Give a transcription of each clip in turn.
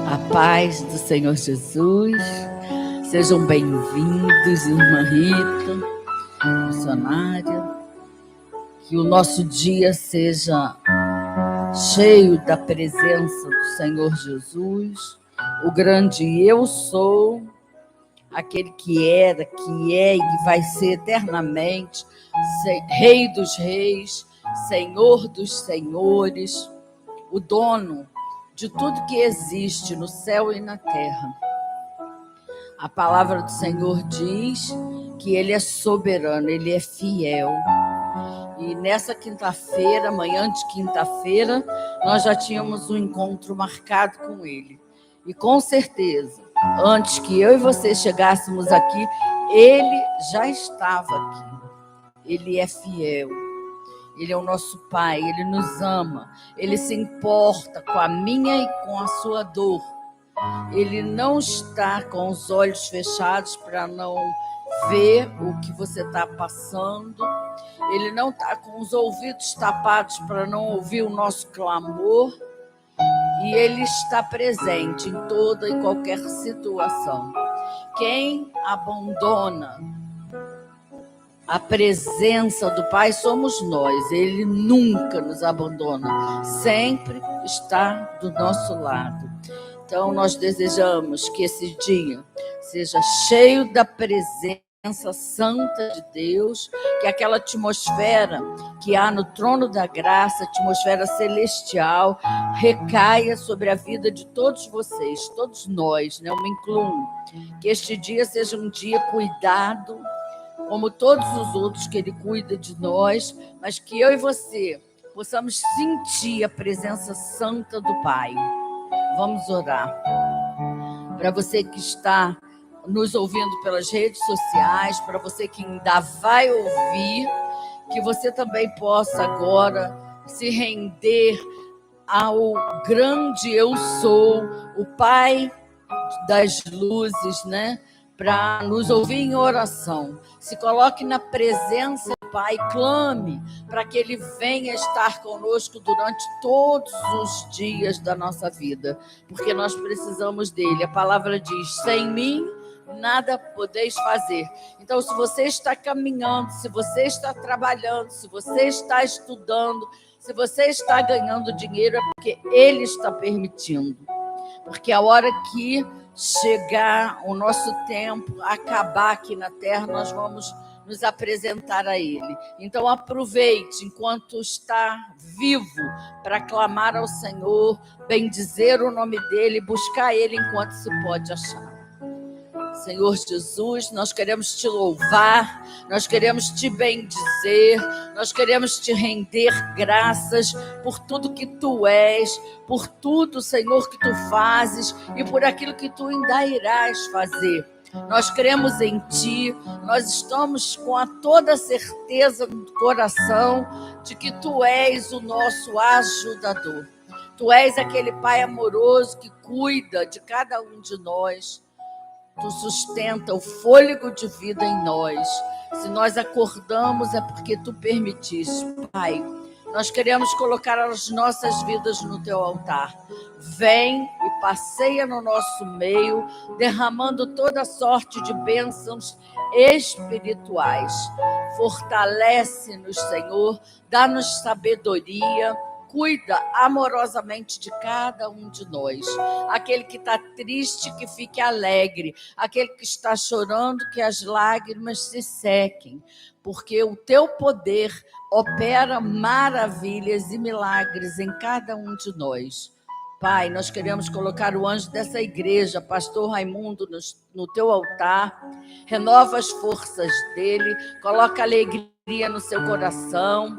A paz do Senhor Jesus, sejam bem-vindos, irmã Rita, missionária, que o nosso dia seja cheio da presença do Senhor Jesus, o grande eu sou, aquele que era, que é e que vai ser eternamente, Rei dos reis, Senhor dos senhores, o dono de tudo que existe no céu e na terra. A palavra do Senhor diz que Ele é soberano, Ele é fiel. E nessa quinta-feira, manhã de quinta-feira, nós já tínhamos um encontro marcado com Ele. E com certeza, antes que eu e você chegássemos aqui, Ele já estava aqui. Ele é fiel. Ele é o nosso Pai, Ele nos ama, Ele se importa com a minha e com a sua dor. Ele não está com os olhos fechados para não ver o que você está passando. Ele não está com os ouvidos tapados para não ouvir o nosso clamor. E Ele está presente em toda e qualquer situação. Quem abandona a presença do Pai somos nós. Ele nunca nos abandona, sempre está do nosso lado. Então nós desejamos que esse dia seja cheio da presença santa de Deus, que aquela atmosfera que há no trono da graça, atmosfera celestial, recaia sobre a vida de todos vocês, todos nós, né? Eu me incluo. Que este dia seja um dia cuidado, como todos os outros que Ele cuida de nós, mas que eu e você possamos sentir a presença santa do Pai. Vamos orar. Para você que está nos ouvindo pelas redes sociais, para você que ainda vai ouvir, que você também possa agora se render ao grande eu sou, o Pai das luzes, né? Para nos ouvir em oração. Se coloque na presença do Pai, clame para que Ele venha estar conosco durante todos os dias da nossa vida, porque nós precisamos dele. A palavra diz: sem mim nada podeis fazer. Então, se você está caminhando, se você está trabalhando, se você está estudando, se você está ganhando dinheiro, é porque Ele está permitindo. Porque a hora que chegar o nosso tempo, acabar aqui na terra, nós vamos nos apresentar a Ele. Então aproveite enquanto está vivo para clamar ao Senhor, bendizer o nome dEle, buscar Ele enquanto se pode achar. Senhor Jesus, nós queremos te louvar, nós queremos te bendizer, nós queremos te render graças por tudo que tu és, por tudo, Senhor, que tu fazes e por aquilo que tu ainda irás fazer. Nós cremos em ti, nós estamos com toda a certeza no coração de que tu és o nosso ajudador. Tu és aquele Pai amoroso que cuida de cada um de nós. Tu sustenta o fôlego de vida em nós. Se nós acordamos é porque tu permitiste, Pai. Nós queremos colocar as nossas vidas no teu altar. Vem e passeia no nosso meio, derramando toda sorte de bênçãos espirituais. Fortalece-nos, Senhor, dá-nos sabedoria, cuida amorosamente de cada um de nós. Aquele que está triste, que fique alegre. Aquele que está chorando, que as lágrimas se sequem. Porque o teu poder opera maravilhas e milagres em cada um de nós. Pai, nós queremos colocar o anjo dessa igreja, pastor Raimundo, no teu altar. Renova as forças dele, coloca alegria no seu coração.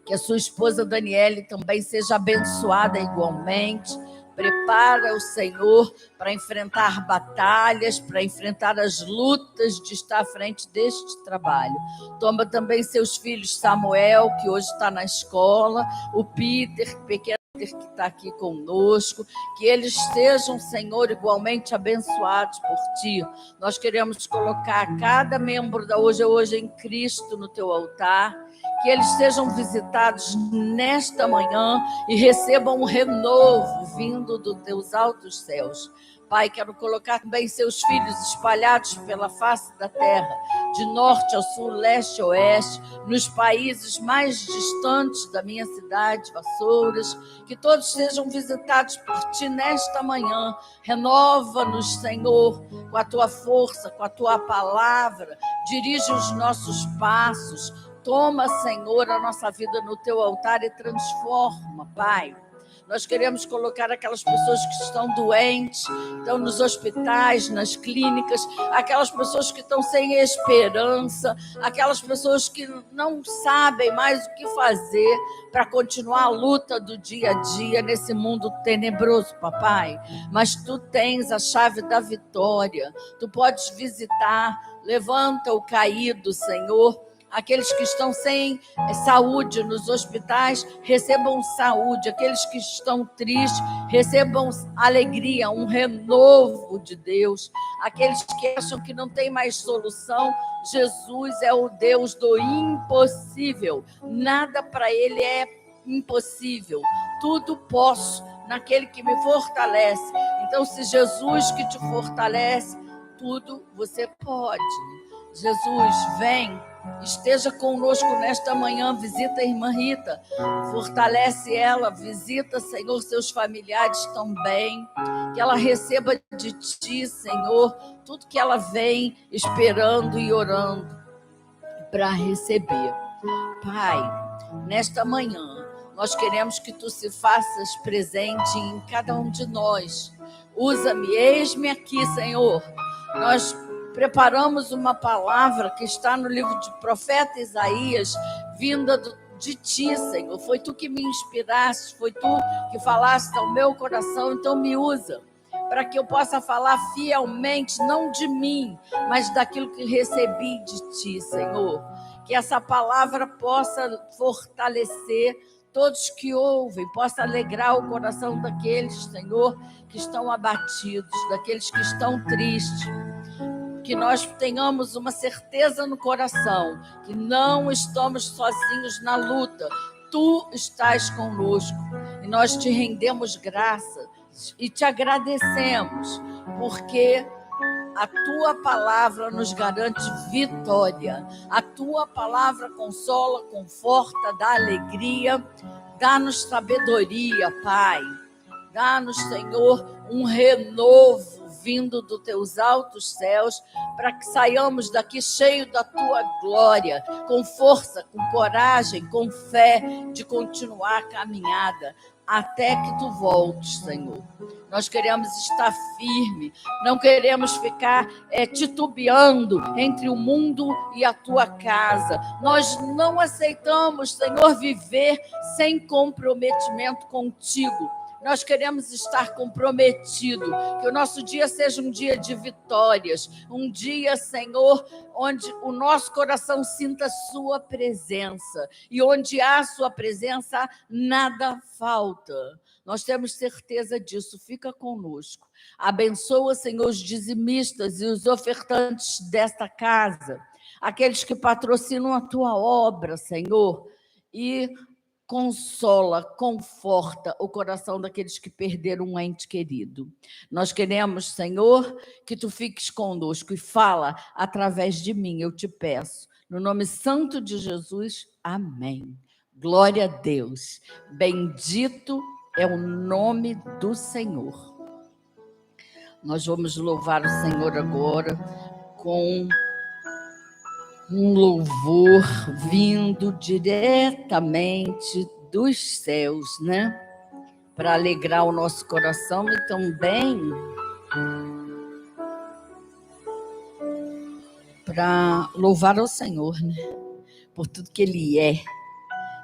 Que a sua esposa Daniele também seja abençoada igualmente. Prepara o Senhor para enfrentar batalhas, para enfrentar as lutas de estar à frente deste trabalho. Toma também seus filhos, Samuel, que hoje está na escola, o Peter, pequeno que está aqui conosco, que eles sejam, Senhor, igualmente abençoados por Ti. Nós queremos colocar cada membro da Hoje é Hoje em Cristo no Teu altar, que eles sejam visitados nesta manhã e recebam um renovo vindo dos Teus altos céus. Pai, quero colocar também seus filhos espalhados pela face da terra, de norte ao sul, leste a oeste, nos países mais distantes da minha cidade, Vassouras, que todos sejam visitados por Ti nesta manhã. Renova-nos, Senhor, com a Tua força, com a Tua palavra, dirige os nossos passos, toma, Senhor, a nossa vida no Teu altar e transforma, Pai. Nós queremos colocar aquelas pessoas que estão doentes, estão nos hospitais, nas clínicas, aquelas pessoas que estão sem esperança, aquelas pessoas que não sabem mais o que fazer para continuar a luta do dia a dia nesse mundo tenebroso, papai. Mas Tu tens a chave da vitória, Tu podes visitar, levanta o caído, Senhor. Aqueles que estão sem saúde nos hospitais, recebam saúde. Aqueles que estão tristes, recebam alegria, um renovo de Deus. Aqueles que acham que não tem mais solução, Jesus é o Deus do impossível. Nada para Ele é impossível. Tudo posso naquele que me fortalece. Então, se Jesus que te fortalece, tudo você pode. Jesus, vem, esteja conosco nesta manhã, visita a irmã Rita, fortalece ela, visita, Senhor, seus familiares também, que ela receba de Ti, Senhor, tudo que ela vem esperando e orando para receber. Pai, nesta manhã, nós queremos que Tu se faças presente em cada um de nós. Usa-me, eis-me aqui, Senhor. Nós preparamos uma palavra que está no livro de profeta Isaías, vinda de Ti, Senhor. Foi Tu que me inspiraste, foi Tu que falaste ao meu coração, então me usa, para que eu possa falar fielmente, não de mim, mas daquilo que recebi de Ti, Senhor. Que essa palavra possa fortalecer todos que ouvem, possa alegrar o coração daqueles, Senhor, que estão abatidos, daqueles que estão tristes. Que nós tenhamos uma certeza no coração, que não estamos sozinhos na luta. Tu estás conosco e nós Te rendemos graça e Te agradecemos, porque a Tua palavra nos garante vitória. A Tua palavra consola, conforta, dá alegria, dá-nos sabedoria, Pai. Dá-nos, Senhor, um renovo vindo dos Teus altos céus, para que saiamos daqui cheio da Tua glória, com força, com coragem, com fé, de continuar a caminhada, até que Tu voltes, Senhor. Nós queremos estar firme, não queremos ficar titubeando entre o mundo e a Tua casa. Nós não aceitamos, Senhor, viver sem comprometimento contigo. Nós queremos estar comprometidos, que o nosso dia seja um dia de vitórias, um dia, Senhor, onde o nosso coração sinta Sua presença, e onde há Sua presença, nada falta. Nós temos certeza disso, fica conosco. Abençoa, Senhor, os dizimistas e os ofertantes desta casa, aqueles que patrocinam a Tua obra, Senhor, e consola, conforta o coração daqueles que perderam um ente querido. Nós queremos, Senhor, que Tu fiques conosco e fala através de mim, eu te peço. No nome santo de Jesus, amém. Glória a Deus. Bendito é o nome do Senhor. Nós vamos louvar o Senhor agora com um louvor vindo diretamente dos céus, né? Para alegrar o nosso coração e também para louvar ao Senhor, né? Por tudo que Ele é,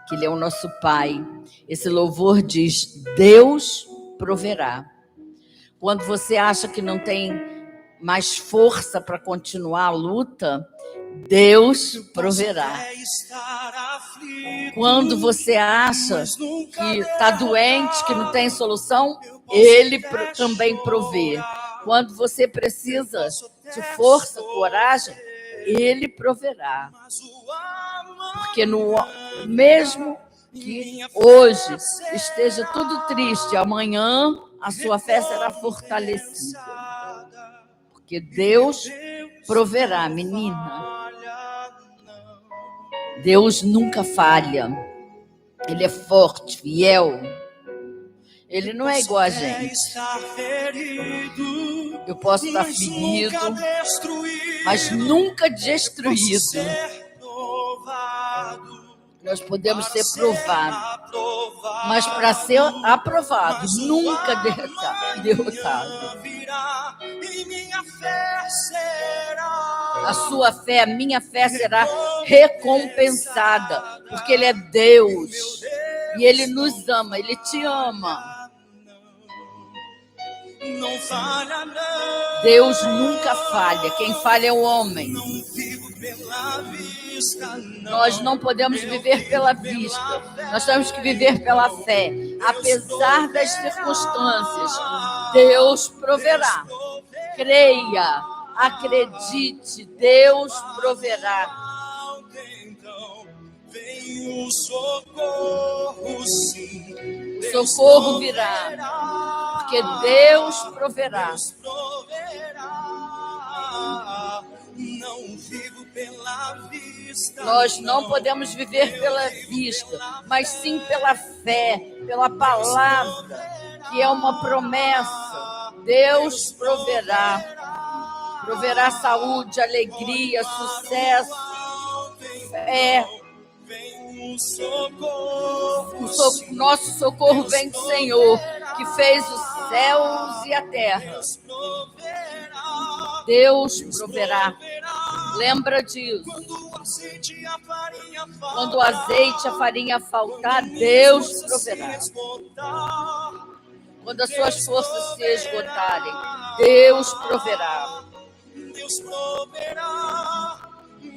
que Ele é o nosso Pai. Esse louvor diz: Deus proverá. Quando você acha que não tem mais força para continuar a luta, Deus proverá. Quando você acha que está doente, que não tem solução, Ele também provê. Quando você precisa de força, coragem, Ele proverá. Porque mesmo que hoje esteja tudo triste, amanhã a sua fé será fortalecida. Porque Deus proverá, menina. Deus nunca falha. Ele é forte, fiel. Ele não é igual a gente. Eu posso estar ferido, mas nunca destruído. Nós podemos ser provados, mas para ser aprovado, nunca derrotado. A sua fé, a minha fé será recompensada, porque Ele é Deus e Ele nos ama, Ele te ama. Deus nunca falha, quem falha é o homem. Nós não podemos viver pela vista, nós temos que viver pela fé. Apesar das circunstâncias, Deus proverá. Creia, acredite, Deus proverá. O socorro virá, porque Deus proverá. Nós não podemos viver pela vista, mas sim pela fé, pela palavra, que é uma promessa. Deus proverá. Proverá saúde, alegria, sucesso, fé. Nosso socorro vem do Senhor, que fez os céus e a terra. Deus proverá. Lembra disso. Quando o azeite e a farinha faltar, Deus proverá. Quando as suas forças se esgotarem, Deus proverá. Deus proverá.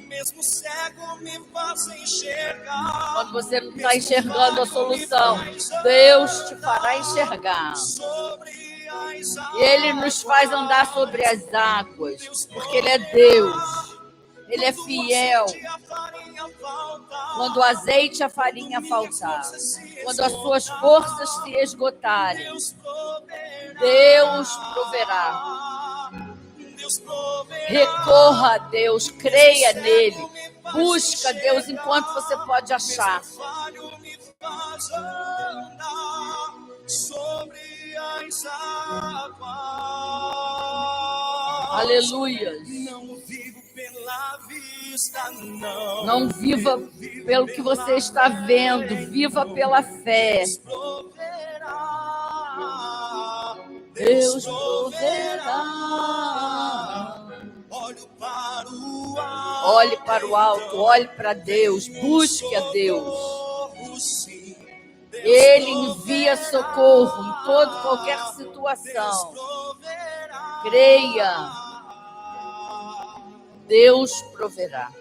Mesmo cego me faz enxergar. Quando você não está enxergando a solução, Deus te fará enxergar. E Ele nos faz andar sobre as águas, porque Ele é Deus. Ele é fiel. Quando o azeite e a farinha faltar, quando as suas forças se esgotarem, Deus proverá. Recorra a Deus, creia nele, busca Deus enquanto você pode achar. Aleluia. Não viva pelo que você está vendo, viva pela fé. Deus proverá. Olhe para o alto, olhe para Deus, busque a Deus. Ele envia socorro em qualquer situação. Creia. Deus proverá.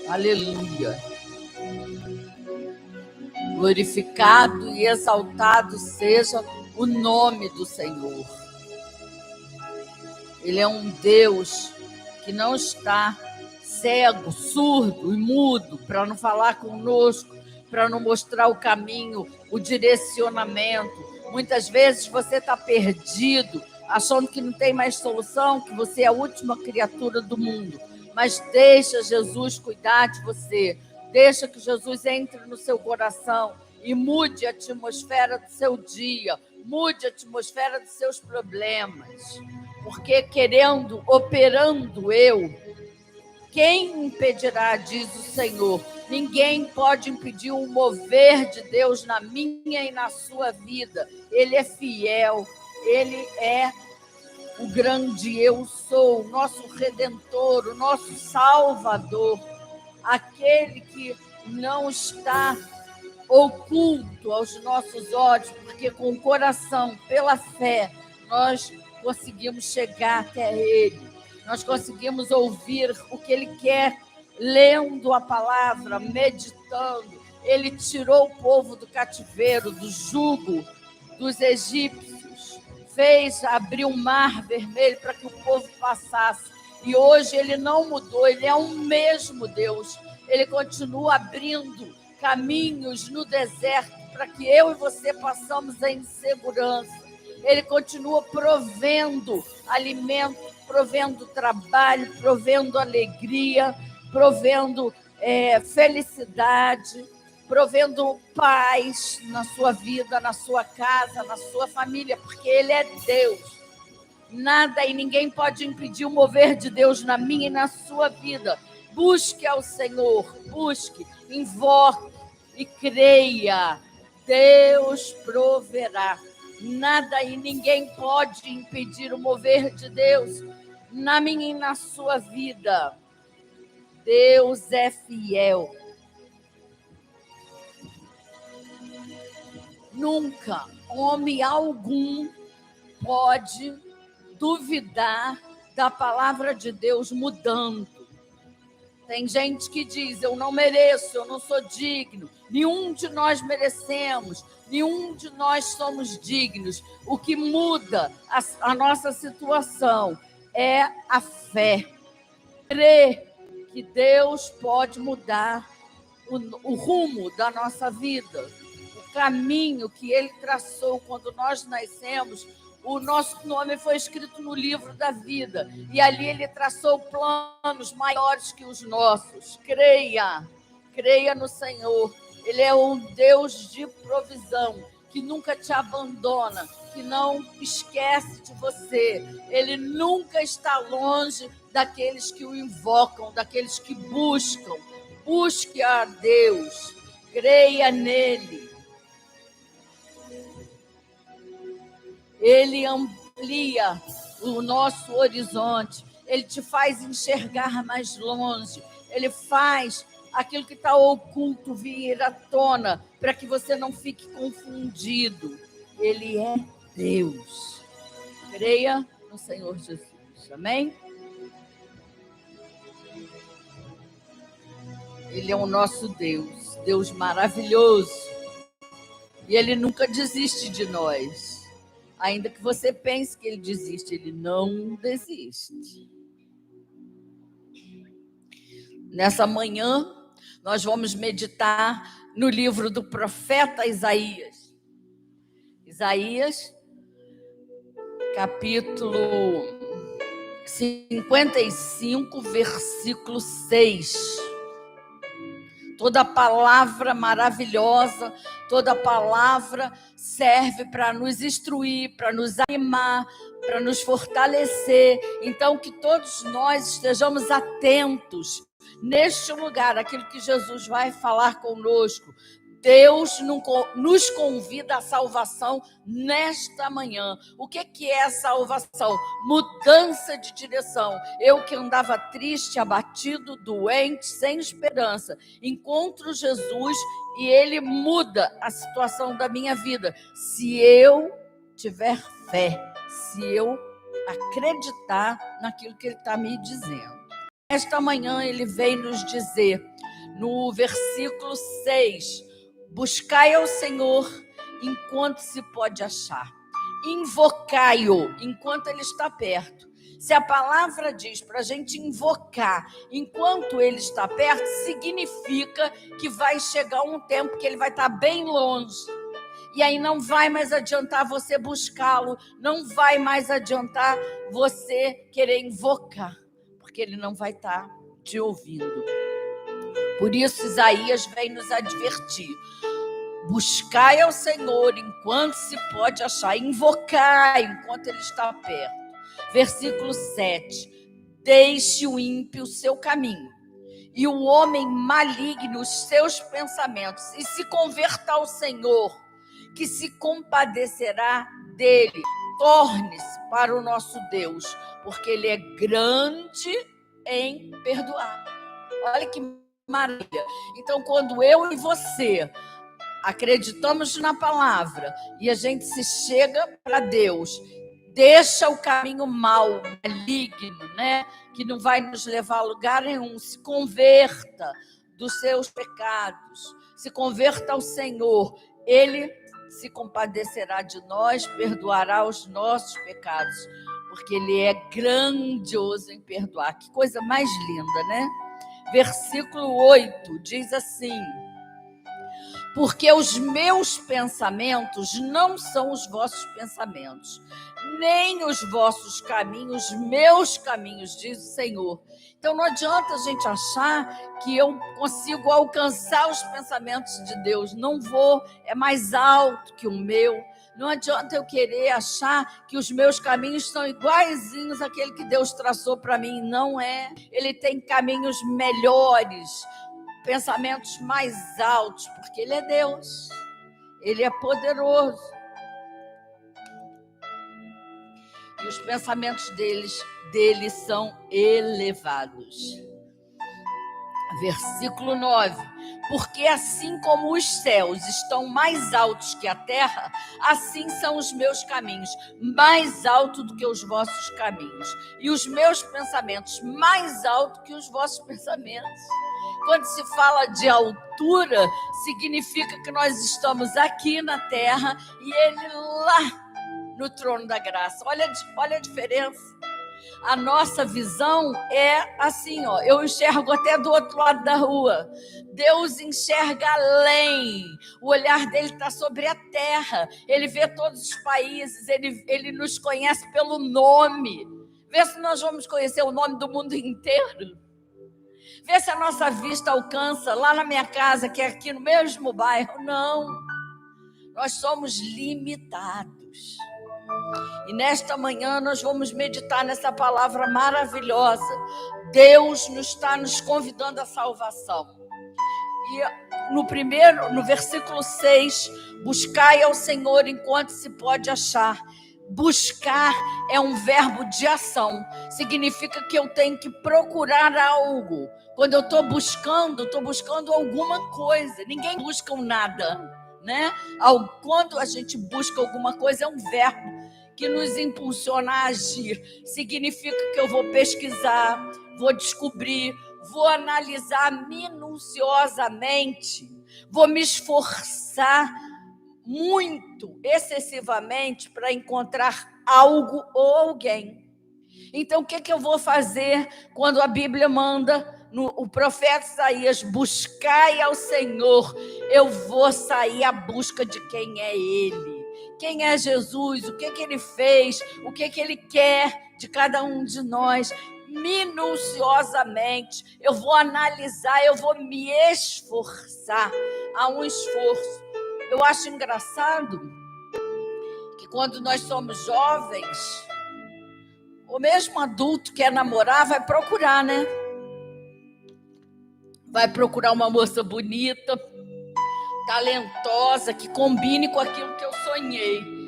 Aleluia. Glorificado e exaltado seja o nome do Senhor. Ele é um Deus que não está cego, surdo e mudo para não falar conosco, para não mostrar o caminho, o direcionamento. Muitas vezes você está perdido, achando que não tem mais solução, que você é a última criatura do mundo. Mas deixa Jesus cuidar de você. Deixa que Jesus entre no seu coração e mude a atmosfera do seu dia, mude a atmosfera dos seus problemas. Porque operando eu, quem impedirá, diz o Senhor? Ninguém pode impedir o mover de Deus na minha e na sua vida. Ele é fiel, Ele é o grande eu sou, o nosso Redentor, o nosso Salvador. Aquele que não está oculto aos nossos olhos, porque com o coração, pela fé, nós conseguimos chegar até Ele, nós conseguimos ouvir o que Ele quer, lendo a palavra, meditando. Ele tirou o povo do cativeiro, do jugo dos egípcios, fez abrir um mar vermelho para que o povo passasse. E hoje Ele não mudou, Ele é o mesmo Deus. Ele continua abrindo caminhos no deserto para que eu e você passamos em segurança. Ele continua provendo alimento, provendo trabalho, provendo alegria, provendo felicidade, provendo paz na sua vida, na sua casa, na sua família, porque Ele é Deus. Nada e ninguém pode impedir o mover de Deus na minha e na sua vida. Busque ao Senhor, busque, invoque e creia. Deus proverá. Nada e ninguém pode impedir o mover de Deus na minha e na sua vida. Deus é fiel. Nunca homem algum pode duvidar da palavra de Deus mudando. Tem gente que diz, eu não mereço, eu não sou digno. Nenhum de nós merecemos, nenhum de nós somos dignos. O que muda a nossa situação é a fé. Crer que Deus pode mudar o rumo da nossa vida. O caminho que Ele traçou quando nós nascemos. O nosso nome foi escrito no livro da vida. E ali Ele traçou planos maiores que os nossos. Creia no Senhor. Ele é um Deus de provisão, que nunca te abandona, que não esquece de você. Ele nunca está longe daqueles que o invocam, daqueles que buscam. Busque a Deus. Creia nele. Ele amplia o nosso horizonte, Ele te faz enxergar mais longe, Ele faz aquilo que está oculto vir à tona, para que você não fique confundido. Ele é Deus. Creia no Senhor Jesus. Amém? Ele é o nosso Deus, Deus maravilhoso. E Ele nunca desiste de nós. Ainda que você pense que Ele desiste, Ele não desiste. Nessa manhã, nós vamos meditar no livro do profeta Isaías. Isaías, capítulo 55, versículo 6. Toda palavra maravilhosa, toda palavra serve para nos instruir, para nos animar, para nos fortalecer. Então, que todos nós estejamos atentos neste lugar, aquilo que Jesus vai falar conosco. Deus nos convida à salvação nesta manhã. O que é salvação? Mudança de direção. Eu que andava triste, abatido, doente, sem esperança, encontro Jesus e Ele muda a situação da minha vida. Se eu tiver fé, se eu acreditar naquilo que Ele está me dizendo. Esta manhã Ele vem nos dizer, no versículo 6, buscai ao Senhor enquanto se pode achar. Invocai-o enquanto Ele está perto. Se a palavra diz para a gente invocar enquanto Ele está perto, significa que vai chegar um tempo que Ele vai estar bem longe. E aí não vai mais adiantar você buscá-lo, não vai mais adiantar você querer invocar, porque Ele não vai estar te ouvindo. Por isso, Isaías vem nos advertir. Buscai ao Senhor enquanto se pode achar. Invocai enquanto Ele está perto. Versículo 7. Deixe o ímpio o seu caminho, e o homem maligno os seus pensamentos, e se converta ao Senhor, que se compadecerá dele. Torne-se para o nosso Deus, porque Ele é grande em perdoar. Olha que maravilha. Então, quando eu e você acreditamos na palavra e a gente se chega para Deus, Deixa o caminho mau, maligno, né? Que não vai nos levar a lugar nenhum. Se converta dos seus pecados. Se converta ao Senhor. Ele se compadecerá de nós, perdoará os nossos pecados. Porque Ele é grandioso em perdoar. Que coisa mais linda, né? Versículo 8 diz assim: porque os meus pensamentos não são os vossos pensamentos, nem os vossos caminhos, meus caminhos, diz o Senhor. Então não adianta a gente achar que eu consigo alcançar os pensamentos de Deus. Não vou, é mais alto que o meu. Não adianta eu querer achar que os meus caminhos são iguaizinhos àquele que Deus traçou para mim. Não é. Ele tem caminhos melhores, pensamentos mais altos, porque Ele é Deus. Ele é poderoso. E os pensamentos dele são elevados. Versículo 9. Porque assim como os céus estão mais altos que a terra, assim são os meus caminhos, mais altos do que os vossos caminhos, e os meus pensamentos mais altos que os vossos pensamentos. Quando se fala de altura, significa que nós estamos aqui na terra e Ele lá no trono da graça. Olha a diferença. A nossa visão é assim, ó. Eu enxergo até do outro lado da rua. Deus enxerga além. O olhar dele está sobre a terra. Ele vê todos os países. Ele nos conhece pelo nome. Vê se nós vamos conhecer o nome do mundo inteiro. Vê se a nossa vista alcança lá na minha casa, que é aqui no mesmo bairro. Não. Nós somos limitados. E nesta manhã nós vamos meditar nessa palavra maravilhosa. Deus está nos convidando à salvação. E no versículo 6, buscai ao Senhor enquanto se pode achar. Buscar é um verbo de ação. Significa que eu tenho que procurar algo. Quando eu estou buscando alguma coisa. Ninguém busca um nada, né? Quando a gente busca alguma coisa, é um verbo que nos impulsiona a agir. Significa que eu vou pesquisar, vou descobrir, vou analisar minuciosamente, vou me esforçar muito, excessivamente, para encontrar algo ou alguém. Então, o que eu vou fazer quando a Bíblia manda o profeta Isaías, buscai ao Senhor? Eu vou sair à busca de quem é Ele. Quem é Jesus, o que Ele fez, o que Ele quer de cada um de nós, minuciosamente. Eu vou analisar, eu vou me esforçar. Há um esforço. Eu acho engraçado que quando nós somos jovens, o mesmo adulto que quer namorar vai procurar, né? Vai procurar uma moça bonita, talentosa, que combine com aquilo que eu sonhei.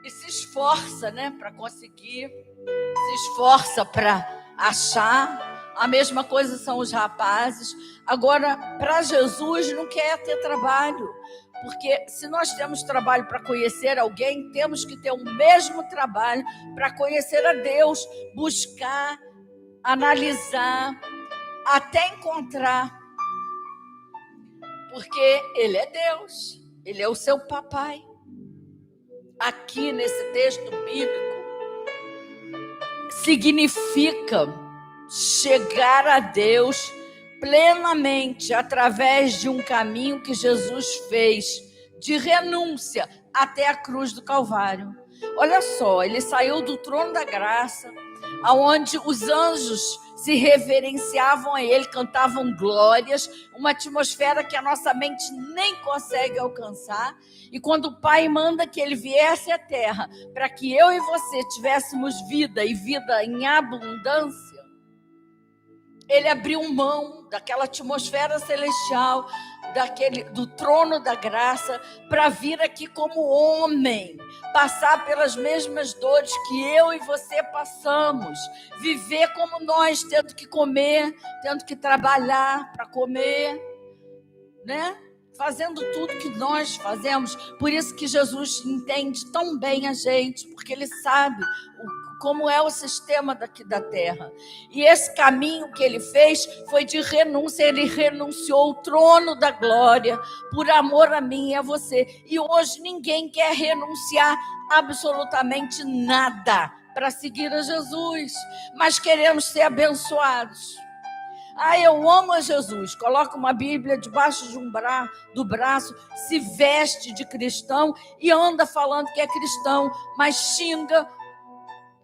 E se esforça, né, para conseguir, se esforça para achar. A mesma coisa são os rapazes. Agora, para Jesus, não quer ter trabalho. Porque se nós temos trabalho para conhecer alguém, temos que ter o mesmo trabalho para conhecer a Deus. Buscar, analisar, até encontrar. Porque Ele é Deus, Ele é o seu papai. Aqui nesse texto bíblico, significa chegar a Deus plenamente através de um caminho que Jesus fez, de renúncia até a cruz do Calvário. Olha só, Ele saiu do trono da graça, onde os anjos se reverenciavam a Ele, cantavam glórias, uma atmosfera que a nossa mente nem consegue alcançar. E quando o Pai manda que Ele viesse à terra para que eu e você tivéssemos vida e vida em abundância, Ele abriu mão daquela atmosfera celestial, do trono da graça, para vir aqui como homem, passar pelas mesmas dores que eu e você passamos, viver como nós, tendo que comer, tendo que trabalhar para comer, né? fazendo tudo que nós fazemos. Por isso que Jesus entende tão bem a gente, porque ele sabe como é o sistema daqui da terra. E esse caminho que ele fez foi de renúncia. Ele renunciou ao trono da glória por amor a mim e a você. E hoje ninguém quer renunciar absolutamente nada para seguir a Jesus, mas queremos ser abençoados. Eu amo a Jesus. Coloca uma Bíblia debaixo do braço, se veste de cristão e anda falando que é cristão, mas xinga,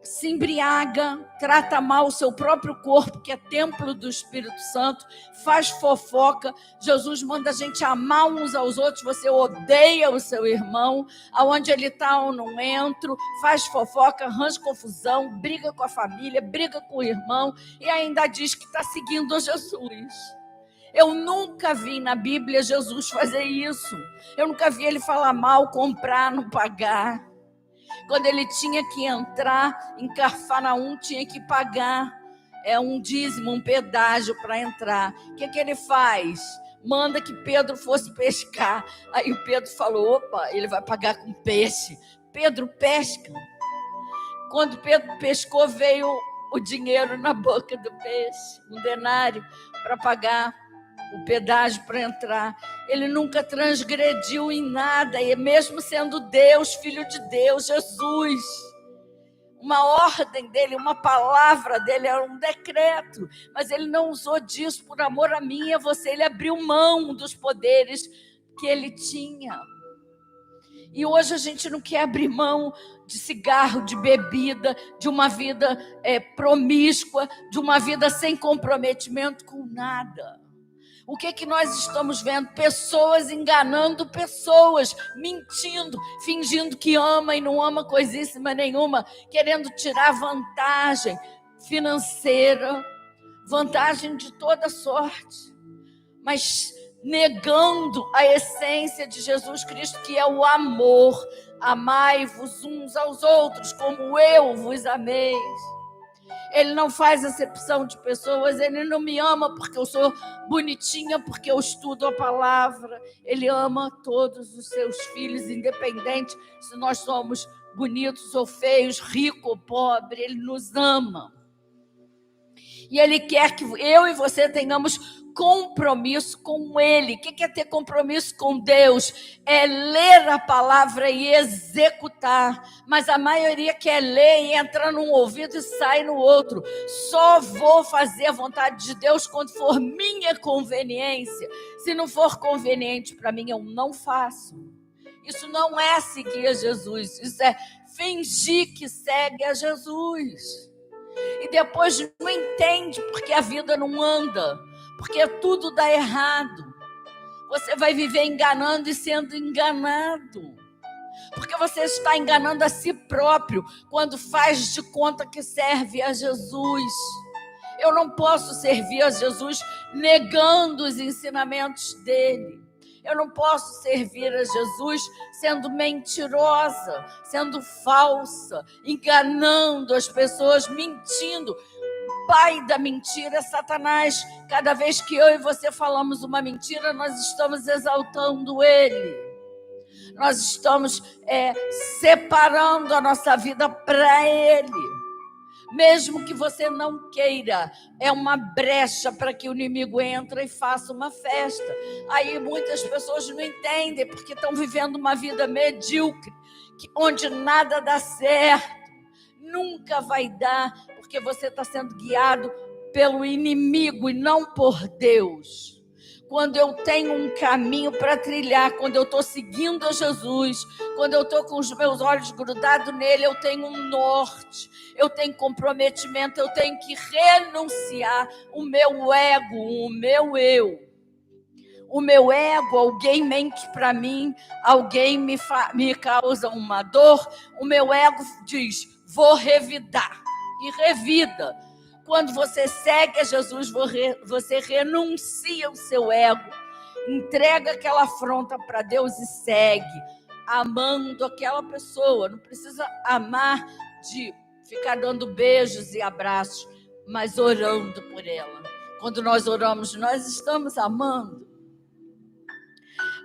se embriaga, trata mal o seu próprio corpo, que é templo do Espírito Santo, faz fofoca. Jesus manda a gente amar uns aos outros. Você odeia o seu irmão, aonde ele está eu não entro, faz fofoca, arranja confusão, briga com a família, briga com o irmão e ainda diz que está seguindo a Jesus. Eu nunca vi na Bíblia Jesus fazer isso. Eu nunca vi ele falar mal, comprar, não pagar. Quando ele tinha que entrar em Cafarnaum, tinha que pagar um dízimo, um pedágio para entrar. O que ele faz? Manda que Pedro fosse pescar. Aí o Pedro falou, opa, ele vai pagar com peixe. Pedro pesca. Quando Pedro pescou, veio o dinheiro na boca do peixe, um denário para pagar o pedágio para entrar. Ele nunca transgrediu em nada, e mesmo sendo Deus, Filho de Deus, Jesus, uma ordem dele, uma palavra dele, era um decreto, mas ele não usou disso por amor a mim e a você. Ele abriu mão dos poderes que ele tinha. E hoje a gente não quer abrir mão de cigarro, de bebida, de uma vida promíscua, de uma vida sem comprometimento com nada. O que nós estamos vendo? Pessoas enganando pessoas, mentindo, fingindo que ama e não ama coisíssima nenhuma, querendo tirar vantagem financeira, vantagem de toda sorte, mas negando a essência de Jesus Cristo, que é o amor. Amai-vos uns aos outros, como eu vos amei. Ele não faz acepção de pessoas. Ele não me ama porque eu sou bonitinha, porque eu estudo a palavra. Ele ama todos os seus filhos, independente se nós somos bonitos ou feios, rico ou pobre. Ele nos ama. E ele quer que eu e você tenhamos compromisso com ele. O que é ter compromisso com Deus? É ler a palavra e executar. Mas a maioria quer ler e entra num ouvido e sai no outro. Só vou fazer a vontade de Deus quando for minha conveniência. Se não for conveniente para mim, eu não faço. Isso não é seguir a Jesus. Isso é fingir que segue a Jesus. E depois não entende porque a vida não anda. Porque tudo dá errado. Você vai viver enganando e sendo enganado. Porque você está enganando a si próprio quando faz de conta que serve a Jesus. Eu não posso servir a Jesus negando os ensinamentos dele. Eu não posso servir a Jesus sendo mentirosa, sendo falsa, enganando as pessoas, mentindo. O pai da mentira é Satanás. Cada vez que eu e você falamos uma mentira, nós estamos exaltando ele. Nós estamos separando a nossa vida para ele. Mesmo que você não queira, é uma brecha para que o inimigo entre e faça uma festa. Aí muitas pessoas não entendem, porque estão vivendo uma vida medíocre, onde nada dá certo. Nunca vai dar, porque você está sendo guiado pelo inimigo e não por Deus. Quando eu tenho um caminho para trilhar, quando eu estou seguindo a Jesus, quando eu estou com os meus olhos grudados nele, eu tenho um norte, eu tenho comprometimento, eu tenho que renunciar o meu ego, o meu eu. O meu ego, alguém mente para mim, alguém me causa uma dor, o meu ego diz, vou revidar, e revida. Quando você segue a Jesus, você renuncia o seu ego, entrega aquela afronta para Deus e segue, amando aquela pessoa. Não precisa amar de ficar dando beijos e abraços, mas orando por ela. Quando nós oramos, nós estamos amando.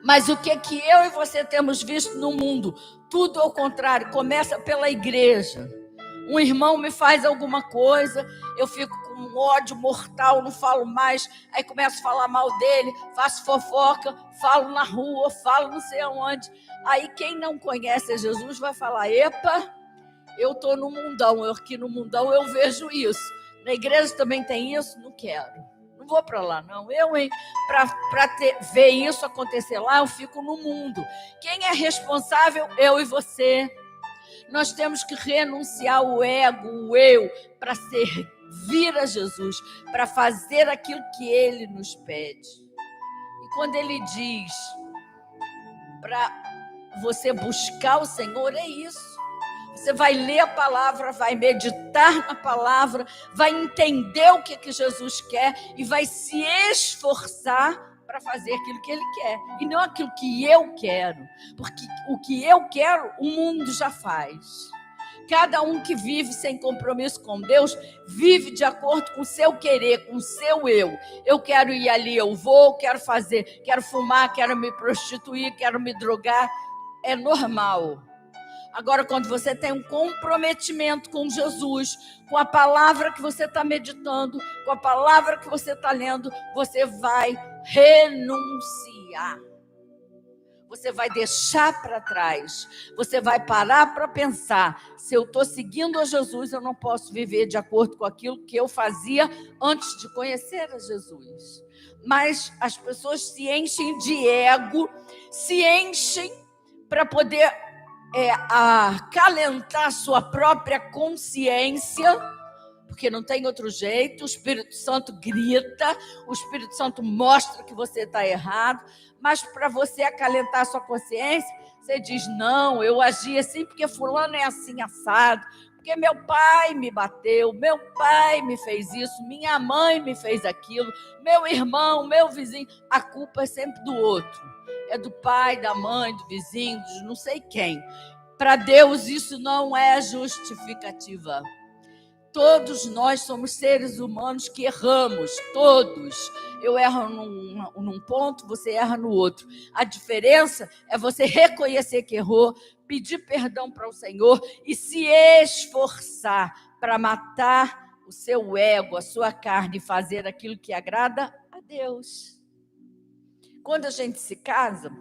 Mas o que eu e você temos visto no mundo? Tudo ao contrário, começa pela igreja. Um irmão me faz alguma coisa, eu fico com um ódio mortal, não falo mais, aí começo a falar mal dele, faço fofoca, falo na rua, falo não sei aonde. Aí quem não conhece Jesus vai falar, epa, eu estou no mundão, aqui no mundão eu vejo isso. Na igreja também tem isso? Não quero. Não vou para lá, não. Para ver isso acontecer lá, eu fico no mundo. Quem é responsável? Eu e você. Nós temos que renunciar o ego, o eu, para servir a Jesus, para fazer aquilo que Ele nos pede. E quando Ele diz para você buscar o Senhor, é isso. Você vai ler a palavra, vai meditar na palavra, vai entender o que Jesus quer e vai se esforçar para fazer aquilo que Ele quer. E não aquilo que eu quero. Porque o que eu quero, o mundo já faz. Cada um que vive sem compromisso com Deus, vive de acordo com o seu querer, com o seu eu. Eu quero ir ali, eu vou, quero fazer, quero fumar, quero me prostituir, quero me drogar. É normal. Agora, quando você tem um comprometimento com Jesus, com a palavra que você está meditando, com a palavra que você está lendo, você vai renunciar. Você vai deixar para trás. Você vai parar para pensar. Se eu estou seguindo a Jesus, eu não posso viver de acordo com aquilo que eu fazia antes de conhecer a Jesus. Mas as pessoas se enchem de ego, se enchem para poder acalentar sua própria consciência, porque não tem outro jeito. O Espírito Santo grita, o Espírito Santo mostra que você está errado, mas para você acalentar sua consciência, você diz, não, eu agi assim porque fulano é assim assado, porque meu pai me bateu, meu pai me fez isso, minha mãe me fez aquilo, meu irmão, meu vizinho. A culpa é sempre do outro. É do pai, da mãe, do vizinho, de não sei quem. Para Deus isso não é justificativa. Todos nós somos seres humanos que erramos, todos. Eu erro num ponto, você erra no outro. A diferença é você reconhecer que errou, pedir perdão para o Senhor e se esforçar para matar o seu ego, a sua carne e fazer aquilo que agrada a Deus. Quando a gente se casa,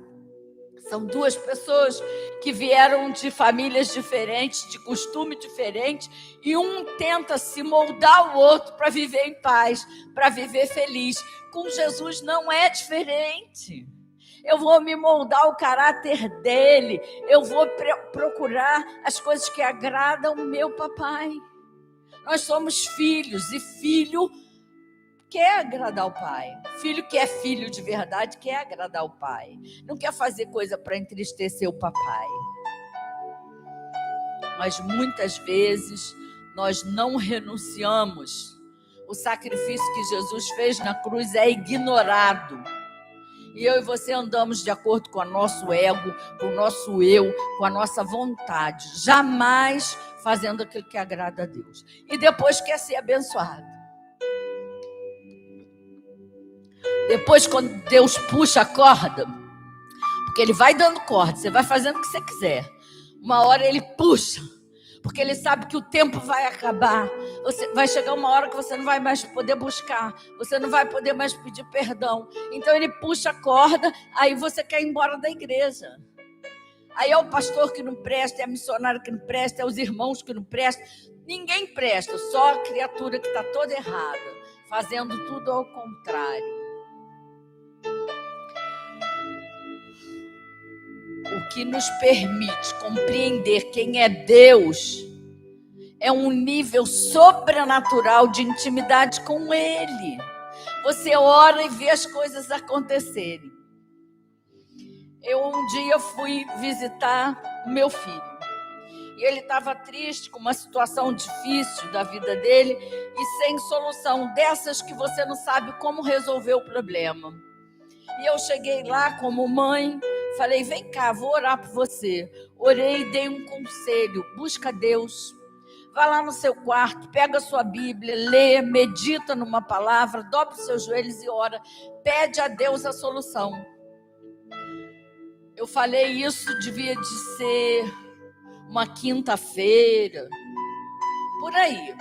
são duas pessoas que vieram de famílias diferentes, de costume diferente, e um tenta se moldar ao outro para viver em paz, para viver feliz. Com Jesus não é diferente. Eu vou me moldar o caráter dele, eu vou procurar as coisas que agradam o meu papai. Nós somos filhos, e filho quer agradar o pai. Filho que é filho de verdade quer agradar o pai. Não quer fazer coisa para entristecer o papai. Mas muitas vezes nós não renunciamos. O sacrifício que Jesus fez na cruz é ignorado. E eu e você andamos de acordo com o nosso ego, com o nosso eu, com a nossa vontade. Jamais fazendo aquilo que agrada a Deus. E depois quer ser abençoado. Depois, quando Deus puxa a corda, porque Ele vai dando corda, você vai fazendo o que você quiser. Uma hora Ele puxa, porque Ele sabe que o tempo vai acabar. Vai chegar uma hora que você não vai mais poder buscar, você não vai poder mais pedir perdão. Então Ele puxa a corda, aí você quer ir embora da igreja. Aí é o pastor que não presta, é a missionária que não presta, é os irmãos que não prestam. Ninguém presta, só a criatura que está toda errada, fazendo tudo ao contrário. O que nos permite compreender quem é Deus é um nível sobrenatural de intimidade com Ele. Você ora e vê as coisas acontecerem. Eu um dia fui visitar o meu filho. E ele estava triste, com uma situação difícil da vida dele e sem solução, dessas que você não sabe como resolver o problema. E eu cheguei lá como mãe, falei, vem cá, vou orar por você. Orei e dei um conselho, busca Deus. Vá lá no seu quarto, pega a sua Bíblia, lê, medita numa palavra, dobra os seus joelhos e ora. Pede a Deus a solução. Eu falei isso, devia de ser uma quinta-feira, por aí.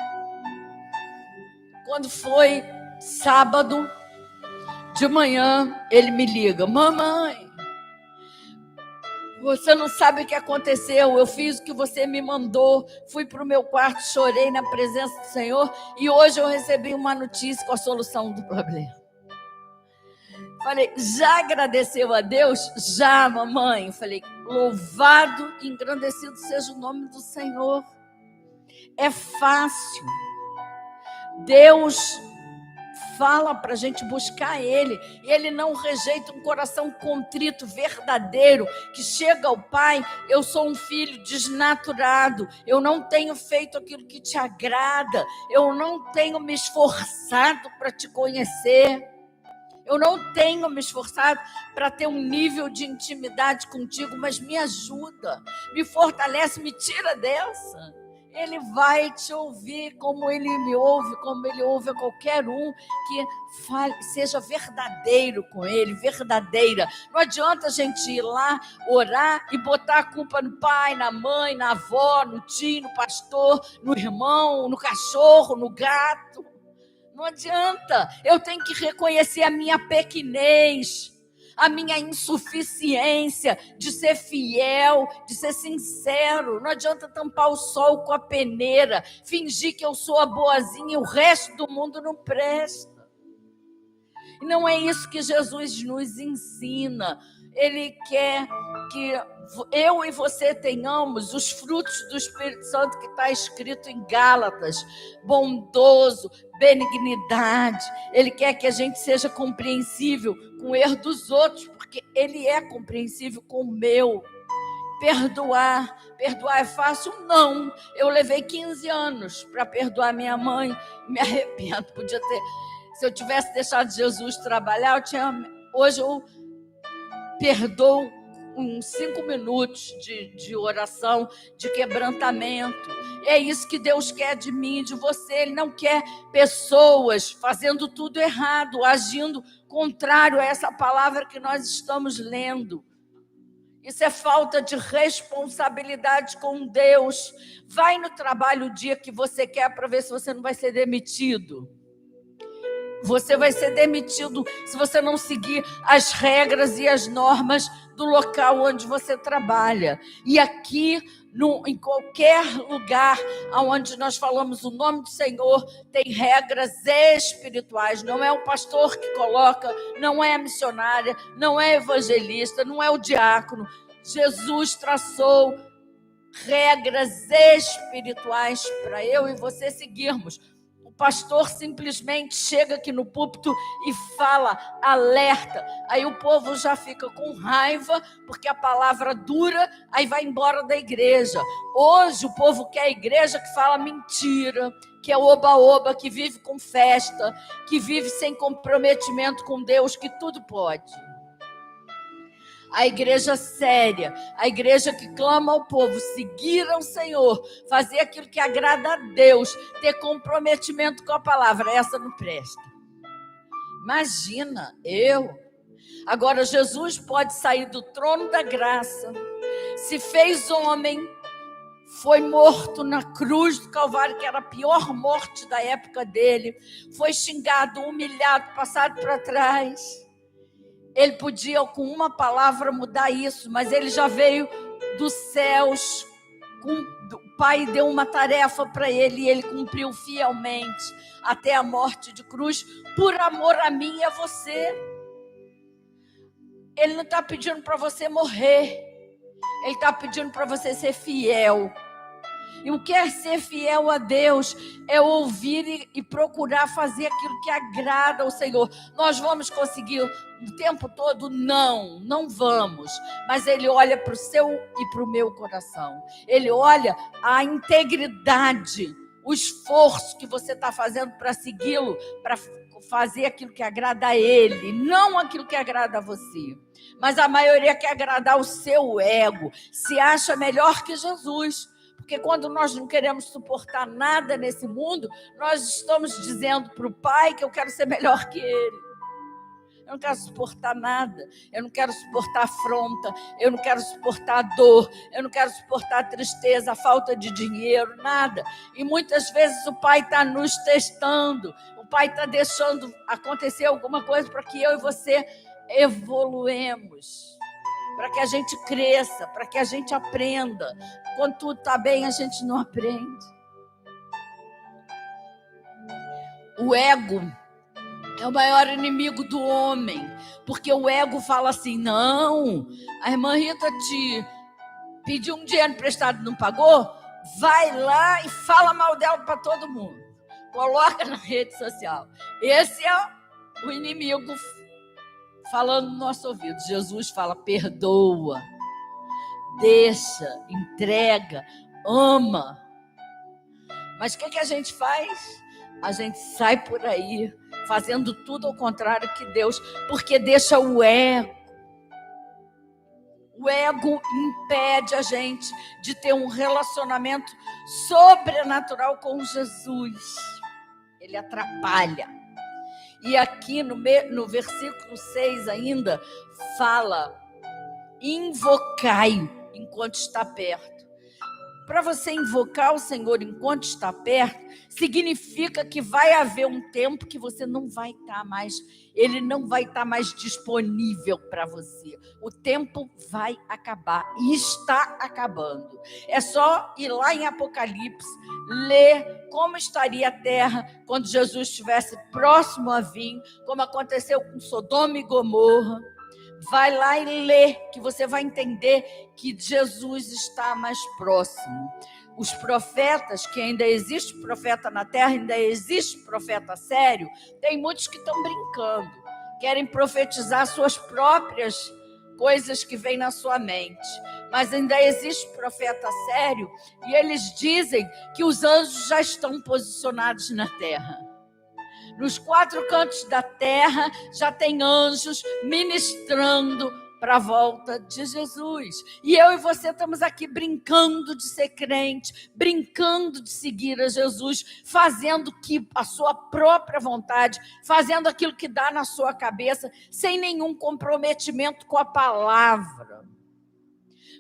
Quando foi sábado de manhã, ele me liga: mamãe, você não sabe o que aconteceu, eu fiz o que você me mandou, fui para o meu quarto, chorei na presença do Senhor e hoje eu recebi uma notícia com a solução do problema. Falei: já agradeceu a Deus? Já, mamãe. Falei: louvado e engrandecido seja o nome do Senhor. É fácil. Deus fala para a gente buscar Ele. E Ele não rejeita um coração contrito, verdadeiro, que chega ao Pai: eu sou um filho desnaturado, eu não tenho feito aquilo que te agrada, eu não tenho me esforçado para te conhecer, eu não tenho me esforçado para ter um nível de intimidade contigo, mas me ajuda, me fortalece, me tira dessa. Ele vai te ouvir como ele me ouve, como ele ouve a qualquer um que fale, seja verdadeiro com ele, verdadeira. Não adianta a gente ir lá, orar e botar a culpa no pai, na mãe, na avó, no tio, no pastor, no irmão, no cachorro, no gato. Não adianta. Eu tenho que reconhecer a minha pequenez, a minha insuficiência de ser fiel, de ser sincero. Não adianta tampar o sol com a peneira, fingir que eu sou a boazinha e o resto do mundo não presta. E não é isso que Jesus nos ensina. Ele quer que eu e você tenhamos os frutos do Espírito Santo que está escrito em Gálatas: bondoso, benignidade. Ele quer que a gente seja compreensível com o erro dos outros, porque ele é compreensível com o meu. Perdoar é fácil? Não. Eu levei 15 anos para perdoar minha mãe, me arrependo. Podia ter, se eu tivesse deixado Jesus trabalhar, hoje eu perdoo uns 5 minutos de oração, de quebrantamento. É isso que Deus quer de mim, de você. Ele não quer pessoas fazendo tudo errado, agindo contrário a essa palavra que nós estamos lendo. Isso é falta de responsabilidade com Deus. Vai no trabalho o dia que você quer para ver se você não vai ser demitido. Você vai ser demitido se você não seguir as regras e as normas do local onde você trabalha. E aqui, em qualquer lugar onde nós falamos o nome do Senhor, tem regras espirituais. Não é o pastor que coloca, não é a missionária, não é evangelista, não é o diácono. Jesus traçou regras espirituais para eu e você seguirmos. O pastor simplesmente chega aqui no púlpito e fala, alerta. Aí o povo já fica com raiva, porque a palavra dura, aí vai embora da igreja. Hoje o povo quer a igreja que fala mentira, que é oba-oba, que vive com festa, que vive sem comprometimento com Deus, que tudo pode. A igreja séria, a igreja que clama ao povo, seguir ao Senhor, fazer aquilo que agrada a Deus, ter comprometimento com a palavra, essa não presta. Imagina, Agora, Jesus pode sair do trono da graça, se fez homem, foi morto na cruz do Calvário, que era a pior morte da época dele, foi xingado, humilhado, passado para trás. Ele podia, com uma palavra, mudar isso, mas ele já veio dos céus. O Pai deu uma tarefa para ele e ele cumpriu fielmente até a morte de cruz, por amor a mim e a você. Ele não está pedindo para você morrer, ele está pedindo para você ser fiel. E o que é ser fiel a Deus? É ouvir e procurar fazer aquilo que agrada ao Senhor. Nós vamos conseguir o tempo todo? Não vamos. Mas Ele olha para o seu e para o meu coração. Ele olha a integridade, o esforço que você está fazendo para segui-lo, para fazer aquilo que agrada a Ele, não aquilo que agrada a você. Mas a maioria quer agradar o seu ego, se acha melhor que Jesus. Porque quando nós não queremos suportar nada nesse mundo, nós estamos dizendo para o Pai que eu quero ser melhor que Ele. eu não quero suportar nada, eu não quero suportar afronta, eu não quero suportar a dor, eu não quero suportar a tristeza, a falta de dinheiro, nada. E muitas vezes o Pai está nos testando, o Pai está deixando acontecer alguma coisa para que eu e você evoluemos, para que a gente cresça, para que a gente aprenda. Quando tudo está bem, a gente não aprende. O ego é o maior inimigo do homem, porque o ego fala assim: não, a irmã Rita te pediu um dinheiro emprestado e não pagou, vai lá e fala mal dela para todo mundo, coloca na rede social. Esse é o inimigo falando no nosso ouvido. Jesus fala: perdoa, deixa, entrega, ama. Mas o que a gente faz? A gente sai por aí fazendo tudo ao contrário que Deus, porque deixa o ego. O ego impede a gente de ter um relacionamento sobrenatural com Jesus. Ele atrapalha. E aqui no versículo 6 ainda fala: invocai enquanto está perto. Para você invocar o Senhor enquanto está perto, significa que vai haver um tempo que você não vai estar mais, ele não vai estar mais disponível para você. O tempo vai acabar e está acabando. É só ir lá em Apocalipse, ler como estaria a terra quando Jesus estivesse próximo a vir, como aconteceu com Sodoma e Gomorra. Vai lá e lê, que você vai entender que Jesus está mais próximo. Os profetas, que ainda existe profeta na terra, ainda existe profeta sério, tem muitos que estão brincando, querem profetizar suas próprias coisas que vêm na sua mente. Mas ainda existe profeta sério, e eles dizem que os anjos já estão posicionados na terra. Nos 4 cantos da terra já tem anjos ministrando para a volta de Jesus. E eu e você estamos aqui brincando de ser crente, brincando de seguir a Jesus, fazendo que a sua própria vontade, fazendo aquilo que dá na sua cabeça, sem nenhum comprometimento com a palavra.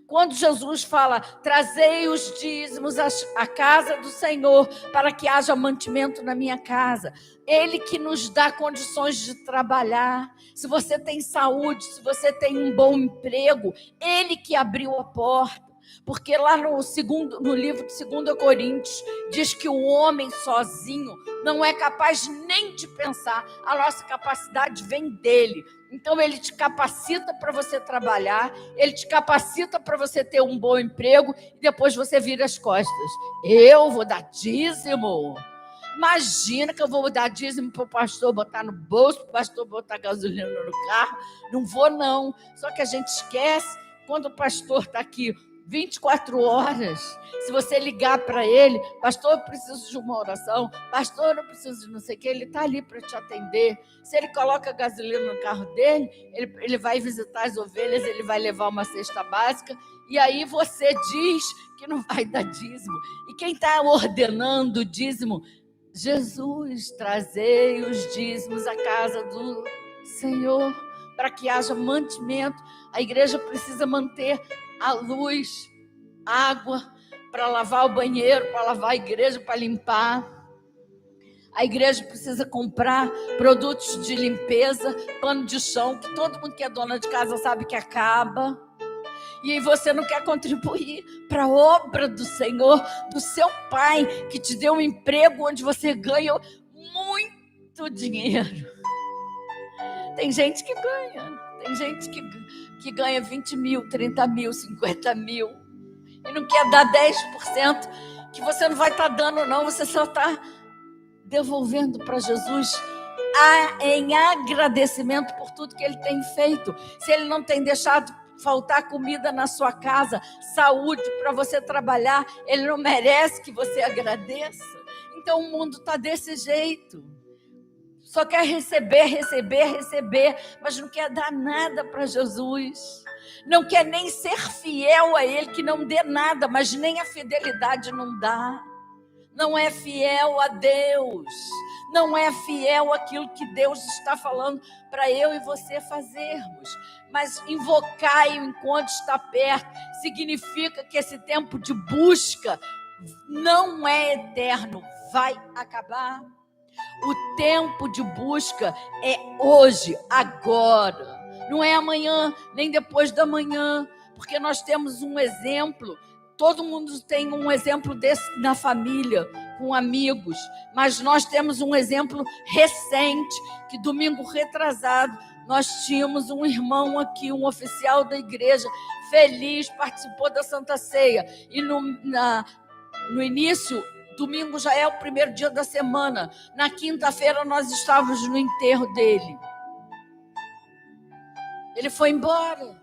Quando Jesus fala: trazei os dízimos à casa do Senhor, para que haja mantimento na minha casa, Ele que nos dá condições de trabalhar. Se você tem saúde, se você tem um bom emprego, Ele que abriu a porta. Porque lá no livro de 2 Coríntios, diz que o homem sozinho não é capaz nem de pensar. A nossa capacidade vem dele. Então ele te capacita para você trabalhar, ele te capacita para você ter um bom emprego, e depois você vira as costas. Eu vou dar dízimo? Imagina que eu vou dar dízimo para o pastor botar no bolso, para o pastor botar gasolina no carro. Não vou, não. Só que a gente esquece, quando o pastor está aqui 24 horas, se você ligar para ele: pastor, eu preciso de uma oração, pastor, eu preciso de não sei o que, ele está ali para te atender. Se ele coloca gasolina no carro dele, ele vai visitar as ovelhas, ele vai levar uma cesta básica, e aí você diz que não vai dar dízimo. E quem está ordenando o dízimo? Jesus. Trazei os dízimos à casa do Senhor, para que haja mantimento. A igreja precisa manter a luz, água para lavar o banheiro, para lavar a igreja, para limpar. A igreja precisa comprar produtos de limpeza, pano de chão, que todo mundo que é dona de casa sabe que acaba. E você não quer contribuir para a obra do Senhor, do seu Pai, que te deu um emprego onde você ganha muito dinheiro. Tem gente que ganha, tem gente que ganha 20 mil, 30 mil, 50 mil, e não quer dar 10%, que você não vai estar dando, não, você só está devolvendo para Jesus em agradecimento por tudo que Ele tem feito. Se Ele não tem deixado faltar comida na sua casa, saúde para você trabalhar, Ele não merece que você agradeça. Então o mundo está desse jeito. Só quer receber, mas não quer dar nada para Jesus. Não quer nem ser fiel a Ele, que não dê nada, mas nem a fidelidade não dá. não é fiel a Deus, não é fiel àquilo que Deus está falando para eu e você fazermos. Mas invocai-o enquanto está perto significa que esse tempo de busca não é eterno, vai acabar. O tempo de busca é hoje, agora. Não é amanhã, nem depois da manhã, porque nós temos um exemplo. Todo mundo tem um exemplo desse na família, com amigos, mas nós temos um exemplo recente, que domingo retrasado, nós tínhamos um irmão aqui, um oficial da igreja, feliz, participou da Santa Ceia, e no início, domingo já é o primeiro dia da semana, na quinta-feira nós estávamos no enterro dele. Ele foi embora.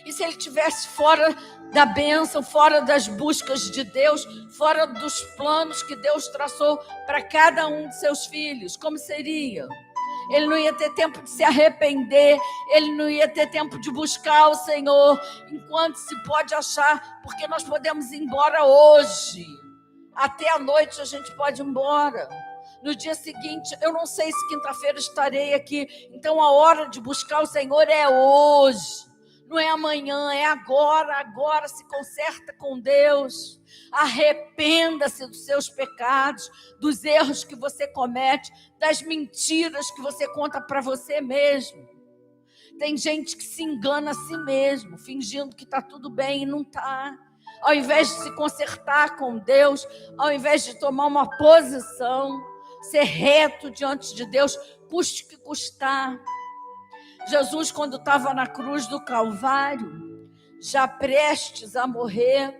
E se ele estivesse fora da bênção, fora das buscas de Deus, fora dos planos que Deus traçou para cada um de seus filhos, como seria? Ele não ia ter tempo de se arrepender, ele não ia ter tempo de buscar o Senhor, enquanto se pode achar, porque nós podemos ir embora hoje. Até a noite a gente pode ir embora. No dia seguinte, eu não sei se quinta-feira estarei aqui, então a hora de buscar o Senhor é hoje. Não é amanhã, é agora. Agora se conserta com Deus. Arrependa-se dos seus pecados, dos erros que você comete, das mentiras que você conta para você mesmo. Tem gente que se engana a si mesmo, fingindo que está tudo bem e não está. Ao invés de se consertar com Deus, ao invés de tomar uma posição, ser reto diante de Deus, custe o que custar. Jesus, quando estava na cruz do Calvário, já prestes a morrer,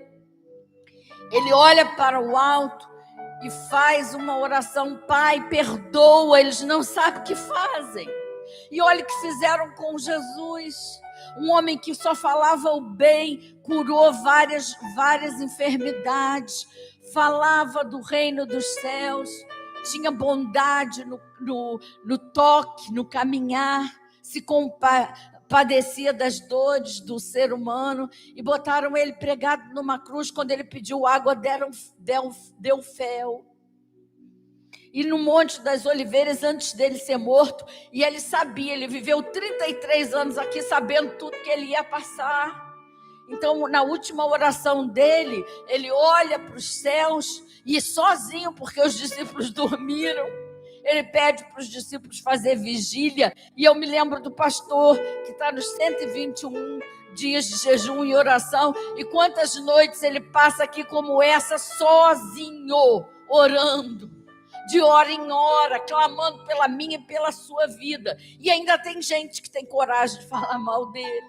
ele olha para o alto e faz uma oração: Pai, perdoa, eles não sabem o que fazem. E olha o que fizeram com Jesus. Um homem que só falava o bem, curou várias enfermidades, falava do reino dos céus, tinha bondade no toque, no caminhar, se padecia das dores do ser humano, e botaram ele pregado numa cruz. Quando ele pediu água, deu fel. E no Monte das Oliveiras, antes dele ser morto, e ele sabia, ele viveu 33 anos aqui sabendo tudo que ele ia passar. Então, na última oração dele, ele olha para os céus e sozinho, porque os discípulos dormiram, ele pede para os discípulos fazer vigília. E eu me lembro do pastor que está nos 121 dias de jejum e oração, e quantas noites ele passa aqui como essa, sozinho, orando, de hora em hora, clamando pela minha e pela sua vida. E ainda tem gente que tem coragem de falar mal dele.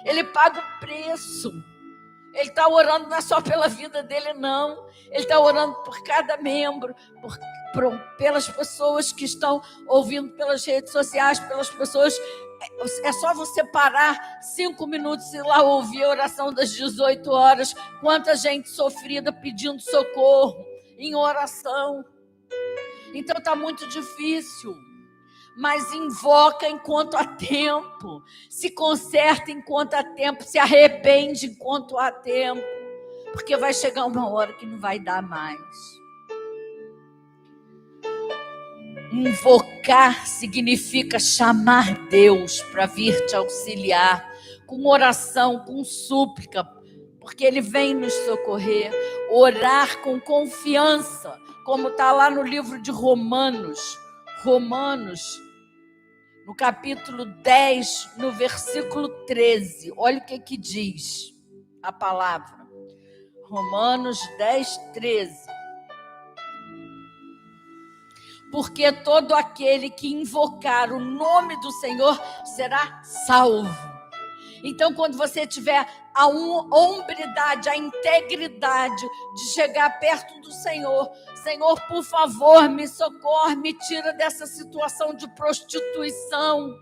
Ele paga o preço. Ele está orando não é só pela vida dele, não. Ele está orando por cada membro, pelas pessoas que estão ouvindo pelas redes sociais, pelas pessoas. É só você parar 5 minutos e ir lá ouvir a oração das 18 horas. Quanta gente sofrida pedindo socorro em oração. Então está muito difícil. Mas invoca enquanto há tempo, se conserta enquanto há tempo, se arrepende enquanto há tempo, porque vai chegar uma hora que não vai dar mais. Invocar significa chamar Deus para vir te auxiliar, com oração, com súplica, porque Ele vem nos socorrer. Orar com confiança, como está lá no livro de Romanos, no capítulo 10, no versículo 13. Olha o que diz a palavra. Romanos 10, 13. Porque todo aquele que invocar o nome do Senhor será salvo. Então, quando você tiver a hombridade, a integridade de chegar perto do Senhor, Senhor, por favor, me socorre, me tira dessa situação de prostituição,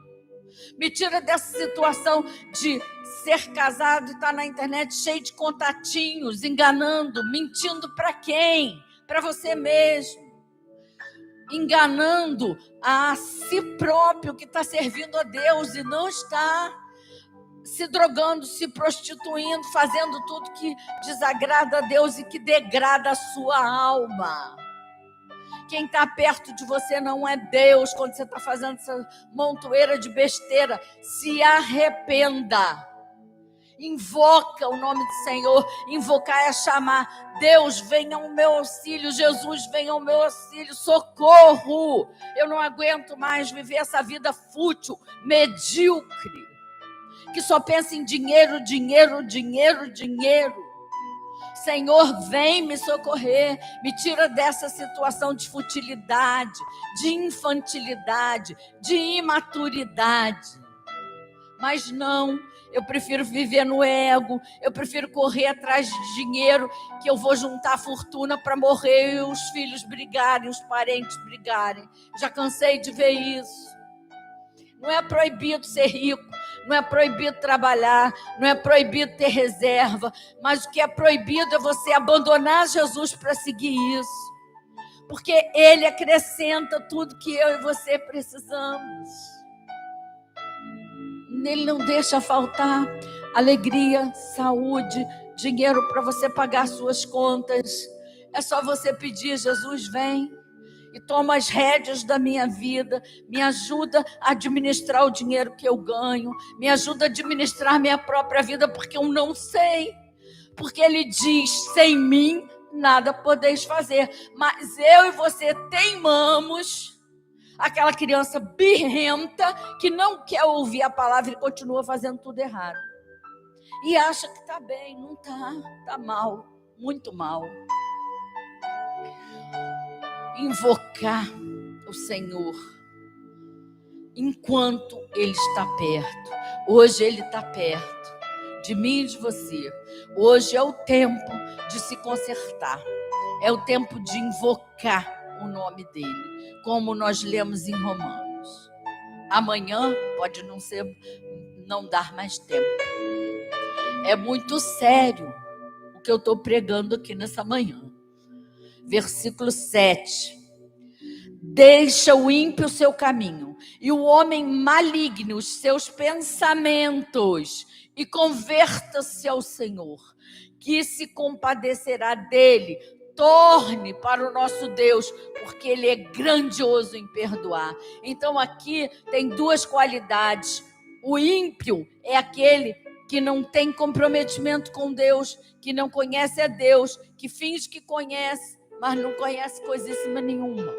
me tira dessa situação de ser casado e estar na internet cheio de contatinhos, enganando, mentindo para quem? Para você mesmo. Enganando a si próprio, que está servindo a Deus e não está. se drogando, se prostituindo, fazendo tudo que desagrada a Deus e que degrada a sua alma. Quem está perto de você não é Deus. Quando você está fazendo essa montoeira de besteira, se arrependa. Invoca o nome do Senhor. Invocar é chamar. Deus, venha ao meu auxílio. Jesus, venha ao meu auxílio. Socorro! Eu não aguento mais viver essa vida fútil, medíocre, que só pensa em dinheiro, dinheiro, dinheiro, dinheiro. Senhor, vem me socorrer, me tira dessa situação de futilidade, de infantilidade, de imaturidade. Mas não, eu prefiro viver no ego, eu prefiro correr atrás de dinheiro, que eu vou juntar fortuna para morrer e os filhos brigarem, os parentes brigarem. Já cansei de ver isso. Não é proibido ser rico, não é proibido trabalhar, não é proibido ter reserva, mas o que é proibido é você abandonar Jesus para seguir isso, porque Ele acrescenta tudo que eu e você precisamos. Ele não deixa faltar alegria, saúde, dinheiro para você pagar suas contas. É só você pedir: Jesus, vem e toma as rédeas da minha vida, me ajuda a administrar o dinheiro que eu ganho, me ajuda a administrar minha própria vida, porque eu não sei. Porque Ele diz: sem mim nada podeis fazer. Mas eu e você teimamos, aquela criança birrenta que não quer ouvir a palavra e continua fazendo tudo errado. E acha que está bem, não está, está mal, muito mal. Invocar o Senhor enquanto Ele está perto. Hoje Ele está perto de mim e de você. Hoje é o tempo de se consertar. É o tempo de invocar o nome dEle, como nós lemos em Romanos. Amanhã pode não dar mais tempo. É muito sério o que eu estou pregando aqui nessa manhã. Versículo 7. Deixa o ímpio o seu caminho e o homem maligno os seus pensamentos, e converta-se ao Senhor, que se compadecerá dele. Torne para o nosso Deus, porque Ele é grandioso em perdoar. Então aqui tem duas qualidades. O ímpio é aquele que não tem comprometimento com Deus, que não conhece a Deus, que finge que conhece, mas não conhece coisíssima nenhuma.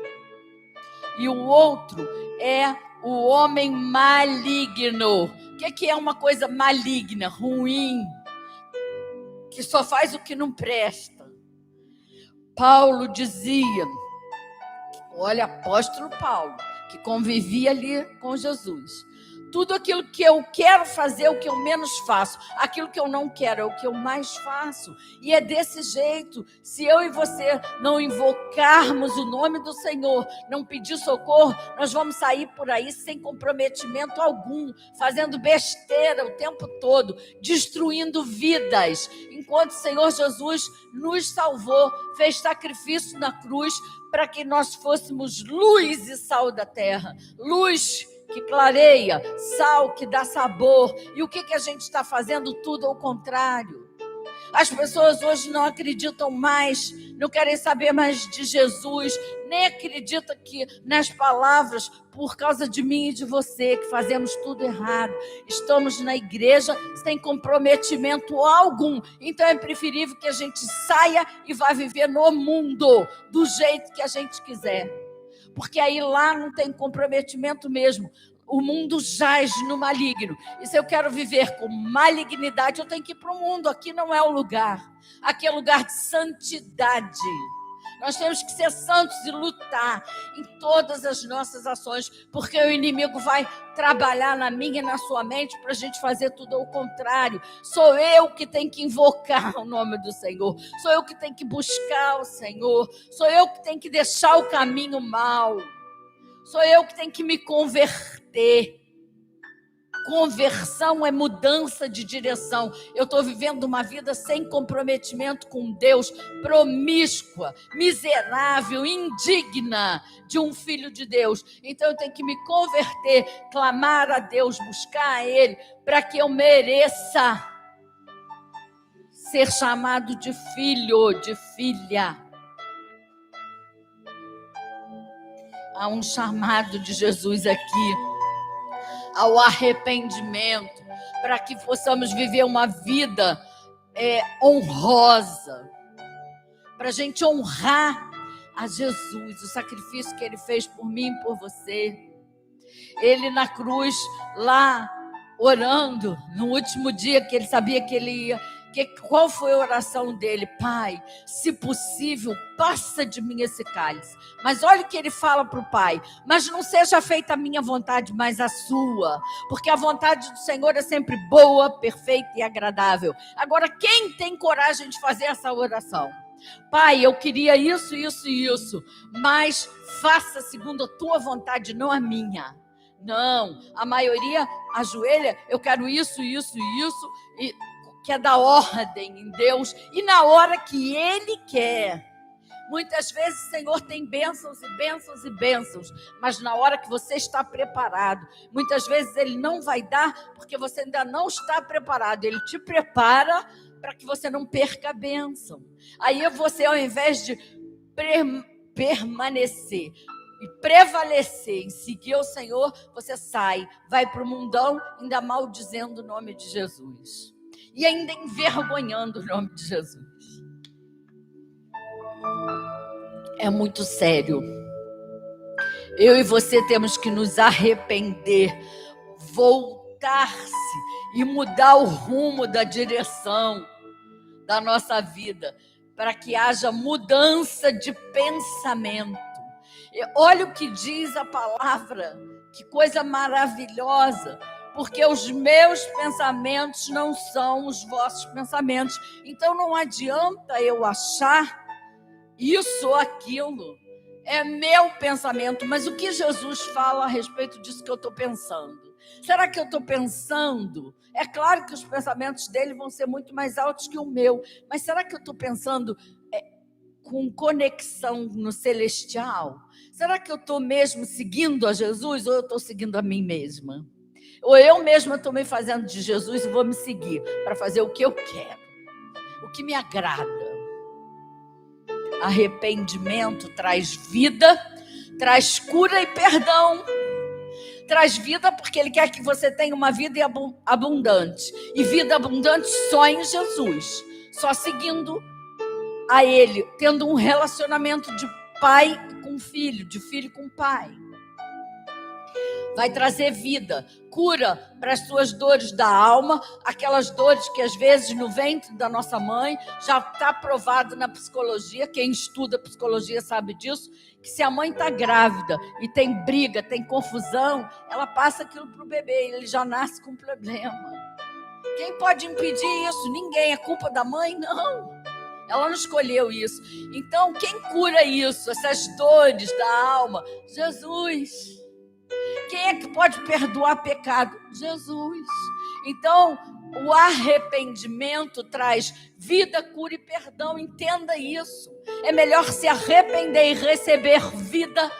E o outro é o homem maligno. O que é uma coisa maligna, ruim, que só faz o que não presta? Paulo dizia, olha, apóstolo Paulo, que convivia ali com Jesus: tudo aquilo que eu quero fazer é o que eu menos faço. Aquilo que eu não quero é o que eu mais faço. E é desse jeito. Se eu e você não invocarmos o nome do Senhor, não pedir socorro, nós vamos sair por aí sem comprometimento algum, fazendo besteira o tempo todo, destruindo vidas. Enquanto o Senhor Jesus nos salvou, fez sacrifício na cruz para que nós fôssemos luz e sal da terra. Luz que clareia, sal que dá sabor. E o que a gente está fazendo? Tudo ao contrário. As pessoas hoje não acreditam mais, não querem saber mais de Jesus, nem acreditam que nas palavras, por causa de mim e de você, que fazemos tudo errado. Estamos na igreja sem comprometimento algum. Então é preferível que a gente saia e vá viver no mundo do jeito que a gente quiser. Porque aí lá não tem comprometimento mesmo. O mundo jaz no maligno. E se eu quero viver com malignidade, eu tenho que ir para o mundo. Aqui não é o lugar. Aqui é lugar de santidade. Nós temos que ser santos e lutar em todas as nossas ações, porque o inimigo vai trabalhar na minha e na sua mente para a gente fazer tudo ao contrário. Sou eu que tenho que invocar o nome do Senhor. Sou eu que tenho que buscar o Senhor. Sou eu que tenho que deixar o caminho mau. Sou eu que tenho que me converter. conversão é mudança de direção. Eu estou vivendo uma vida sem comprometimento com Deus, promíscua, miserável, indigna de um filho de Deus. Então eu tenho que me converter, clamar a Deus, buscar a Ele, para que eu mereça ser chamado de filho, de filha. Há um chamado de Jesus aqui ao arrependimento, para que possamos viver uma vida honrosa, para a gente honrar a Jesus, o sacrifício que Ele fez por mim e por você. Ele na cruz, lá, orando, no último dia que Ele sabia que Ele ia... Qual foi a oração dele? Pai, se possível, passa de mim esse cálice. Mas olha o que ele fala para o Pai: mas não seja feita a minha vontade, mas a sua. Porque a vontade do Senhor é sempre boa, perfeita e agradável. Agora, quem tem coragem de fazer essa oração? Pai, eu queria isso, isso e isso, mas faça segundo a tua vontade, não a minha. Não, a maioria ajoelha, eu quero isso, isso e isso, e quer dar ordem em Deus, e na hora que Ele quer. Muitas vezes o Senhor tem bênçãos e bênçãos e bênçãos, mas na hora que você está preparado, muitas vezes Ele não vai dar, porque você ainda não está preparado. Ele te prepara para que você não perca a bênção. Aí você, ao invés de permanecer e prevalecer em seguir o Senhor, você sai, vai para o mundão, ainda maldizendo o nome de Jesus. E ainda envergonhando o nome de Jesus. É muito sério. Eu e você temos que nos arrepender, voltar-se e mudar o rumo da direção da nossa vida, para que haja mudança de pensamento. E olha o que diz a palavra, que coisa maravilhosa. Porque os meus pensamentos não são os vossos pensamentos. Então não adianta eu achar isso ou aquilo. É meu pensamento. Mas o que Jesus fala a respeito disso que eu estou pensando? Será que eu estou pensando? É claro que os pensamentos dele vão ser muito mais altos que o meu. Mas será que eu estou pensando com conexão no celestial? Será que eu estou mesmo seguindo a Jesus ou eu estou seguindo a mim mesma? Ou eu mesma estou me fazendo de Jesus e vou me seguir para fazer o que eu quero, o que me agrada. Arrependimento traz vida, traz cura e perdão. Traz vida porque Ele quer que você tenha uma vida abundante. E vida abundante só em Jesus. Só seguindo a Ele, tendo um relacionamento de pai com filho, de filho com pai. Vai trazer vida, cura para as suas dores da alma, aquelas dores que às vezes no ventre da nossa mãe, já está provado na psicologia, quem estuda psicologia sabe disso, que se a mãe está grávida e tem briga, tem confusão, ela passa aquilo para o bebê, ele já nasce com problema. Quem pode impedir isso? Ninguém, é culpa da mãe? Não. Ela não escolheu isso. Então, quem cura isso, essas dores da alma? Jesus. Quem é que pode perdoar pecado? Jesus. Então, o arrependimento traz vida, cura e perdão. Entenda isso. É melhor se arrepender e receber vida,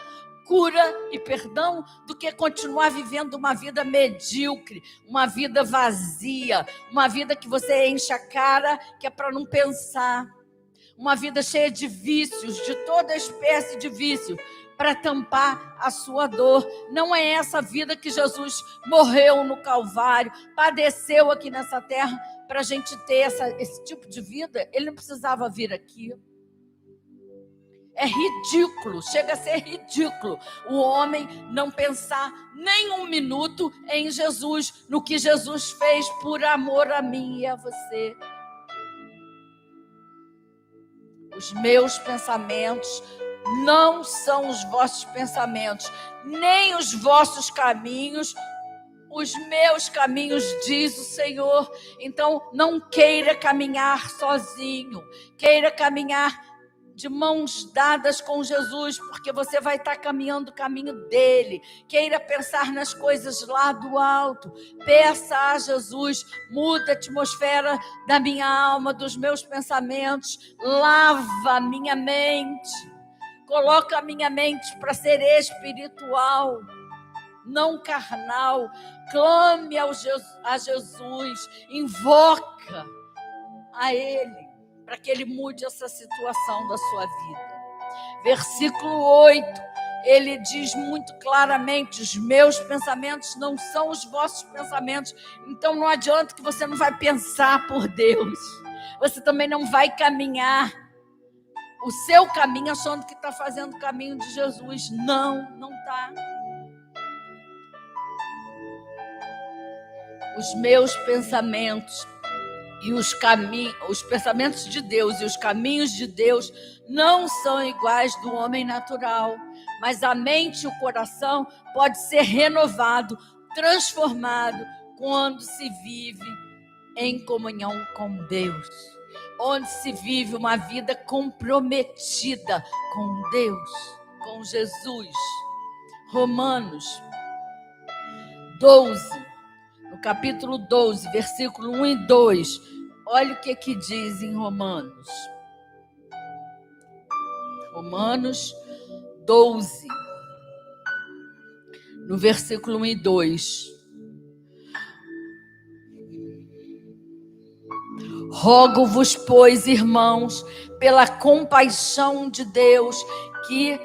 cura e perdão do que continuar vivendo uma vida medíocre, uma vida vazia, uma vida que você enche a cara, que é para não pensar. Uma vida cheia de vícios, de toda espécie de vício, para tampar a sua dor. Não é essa vida que Jesus morreu no Calvário, padeceu aqui nessa terra, para a gente ter esse tipo de vida. Ele não precisava vir aqui. É ridículo, chega a ser ridículo o homem não pensar nem um minuto em Jesus, no que Jesus fez por amor a mim e a você. Os meus pensamentos não são os vossos pensamentos, nem os vossos caminhos, os meus caminhos, diz o Senhor. Então, não queira caminhar sozinho, queira caminhar de mãos dadas com Jesus, porque você vai estar caminhando o caminho dele. Queira pensar nas coisas lá do alto. Peça a Jesus, muda a atmosfera da minha alma, dos meus pensamentos, lava a minha mente, coloca a minha mente para ser espiritual, não carnal. Clame a Jesus, invoca a ele, para que ele mude essa situação da sua vida. Versículo 8, ele diz muito claramente: os meus pensamentos não são os vossos pensamentos. Então não adianta que você não vai pensar por Deus, você também não vai caminhar o seu caminho achando que está fazendo o caminho de Jesus. Não está. Os meus pensamentos e os pensamentos de Deus e os caminhos de Deus não são iguais do homem natural, mas a mente e o coração pode ser renovado, transformado quando se vive em comunhão com Deus, onde se vive uma vida comprometida com Deus, com Jesus. Romanos 12, no capítulo 12, versículo 1 e 2, olha o que diz em Romanos. Romanos 12, no versículo 1 e 2. Rogo-vos, pois, irmãos, pela compaixão de Deus, que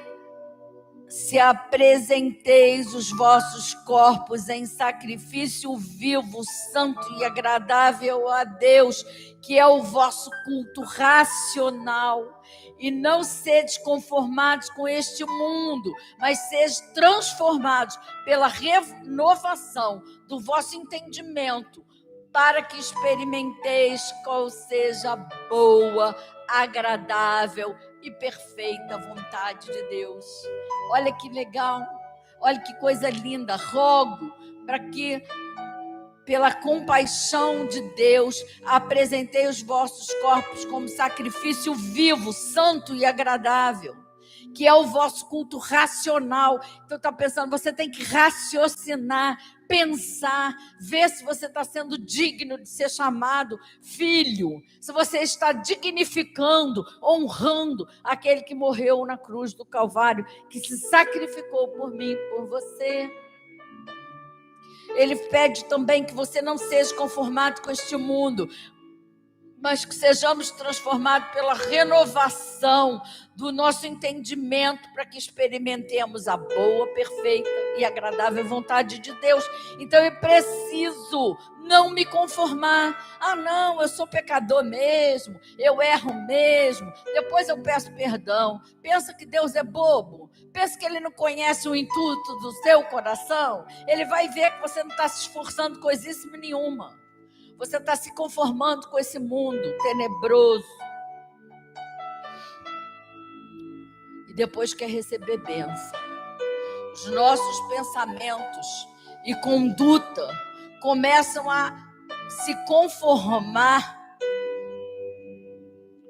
se apresenteis os vossos corpos em sacrifício vivo, santo e agradável a Deus, que é o vosso culto racional, e não sedes conformados com este mundo, mas sedes transformados pela renovação do vosso entendimento, para que experimenteis qual seja a boa, agradável e perfeita vontade de Deus. Olha que legal, olha que coisa linda. Rogo para que, pela compaixão de Deus, apresentei os vossos corpos como sacrifício vivo, santo e agradável, que é o vosso culto racional. Então está pensando, você tem que raciocinar, pensar, ver se você está sendo digno de ser chamado filho, se você está dignificando, honrando aquele que morreu na cruz do Calvário, que se sacrificou por mim, por você. Ele pede também que você não seja conformado com este mundo, mas que sejamos transformados pela renovação do nosso entendimento, para que experimentemos a boa, perfeita e agradável vontade de Deus. Então eu preciso não me conformar. Não, eu sou pecador mesmo, eu erro mesmo, depois eu peço perdão. Pensa que Deus é bobo? Pensa que Ele não conhece o intuito do seu coração? Ele vai ver que você não está se esforçando coisíssima nenhuma. Você está se conformando com esse mundo tenebroso. E depois quer receber bênção. Os nossos pensamentos e conduta começam a se conformar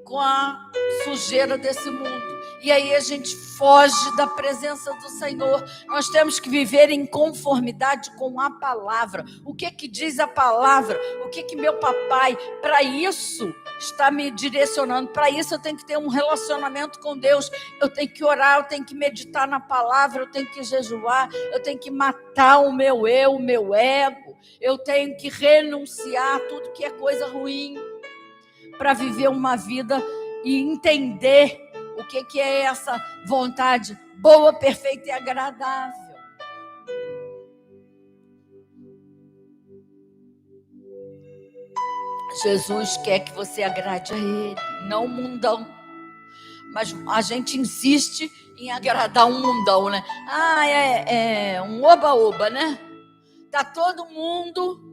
com a sujeira desse mundo. E aí a gente foge da presença do Senhor. Nós temos que viver em conformidade com a palavra. O que diz a palavra? O que meu papai, para isso, está me direcionando? Para isso eu tenho que ter um relacionamento com Deus. Eu tenho que orar, eu tenho que meditar na palavra, eu tenho que jejuar, eu tenho que matar o meu eu, o meu ego. Eu tenho que renunciar a tudo que é coisa ruim, para viver uma vida e entender o que é essa vontade boa, perfeita e agradável. Jesus quer que você agrade a Ele, não o mundão. Mas a gente insiste em agradar um mundão, né? É um oba-oba, né? Tá todo mundo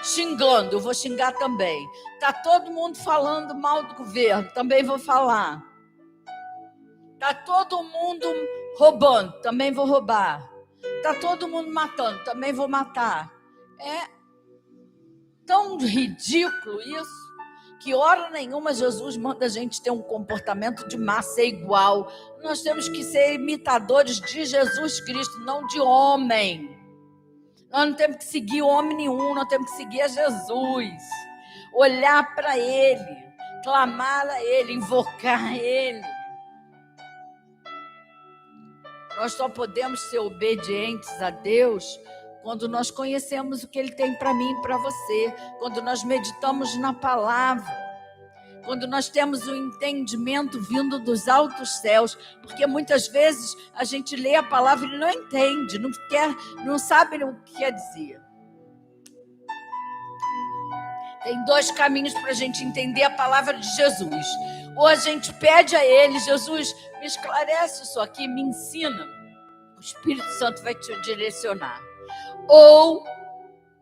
xingando, eu vou xingar também. Tá todo mundo falando mal do governo, também vou falar. Tá todo mundo roubando, também vou roubar. Tá todo mundo matando, também vou matar. É tão ridículo isso. que hora nenhuma Jesus manda a gente ter um comportamento de massa igual. Nós temos que ser imitadores de Jesus Cristo, não de homem. Nós não temos que seguir homem nenhum, nós temos que seguir a Jesus. Olhar para Ele, clamar a Ele, invocar Ele. Nós só podemos ser obedientes a Deus quando nós conhecemos o que Ele tem para mim e para você, quando nós meditamos na palavra, quando nós temos o entendimento vindo dos altos céus, porque muitas vezes a gente lê a palavra e não entende, não sabe o que quer dizer. Tem dois caminhos para a gente entender a palavra de Jesus. Ou a gente pede a Ele, Jesus, me esclarece isso aqui, me ensina. O Espírito Santo vai te direcionar. Ou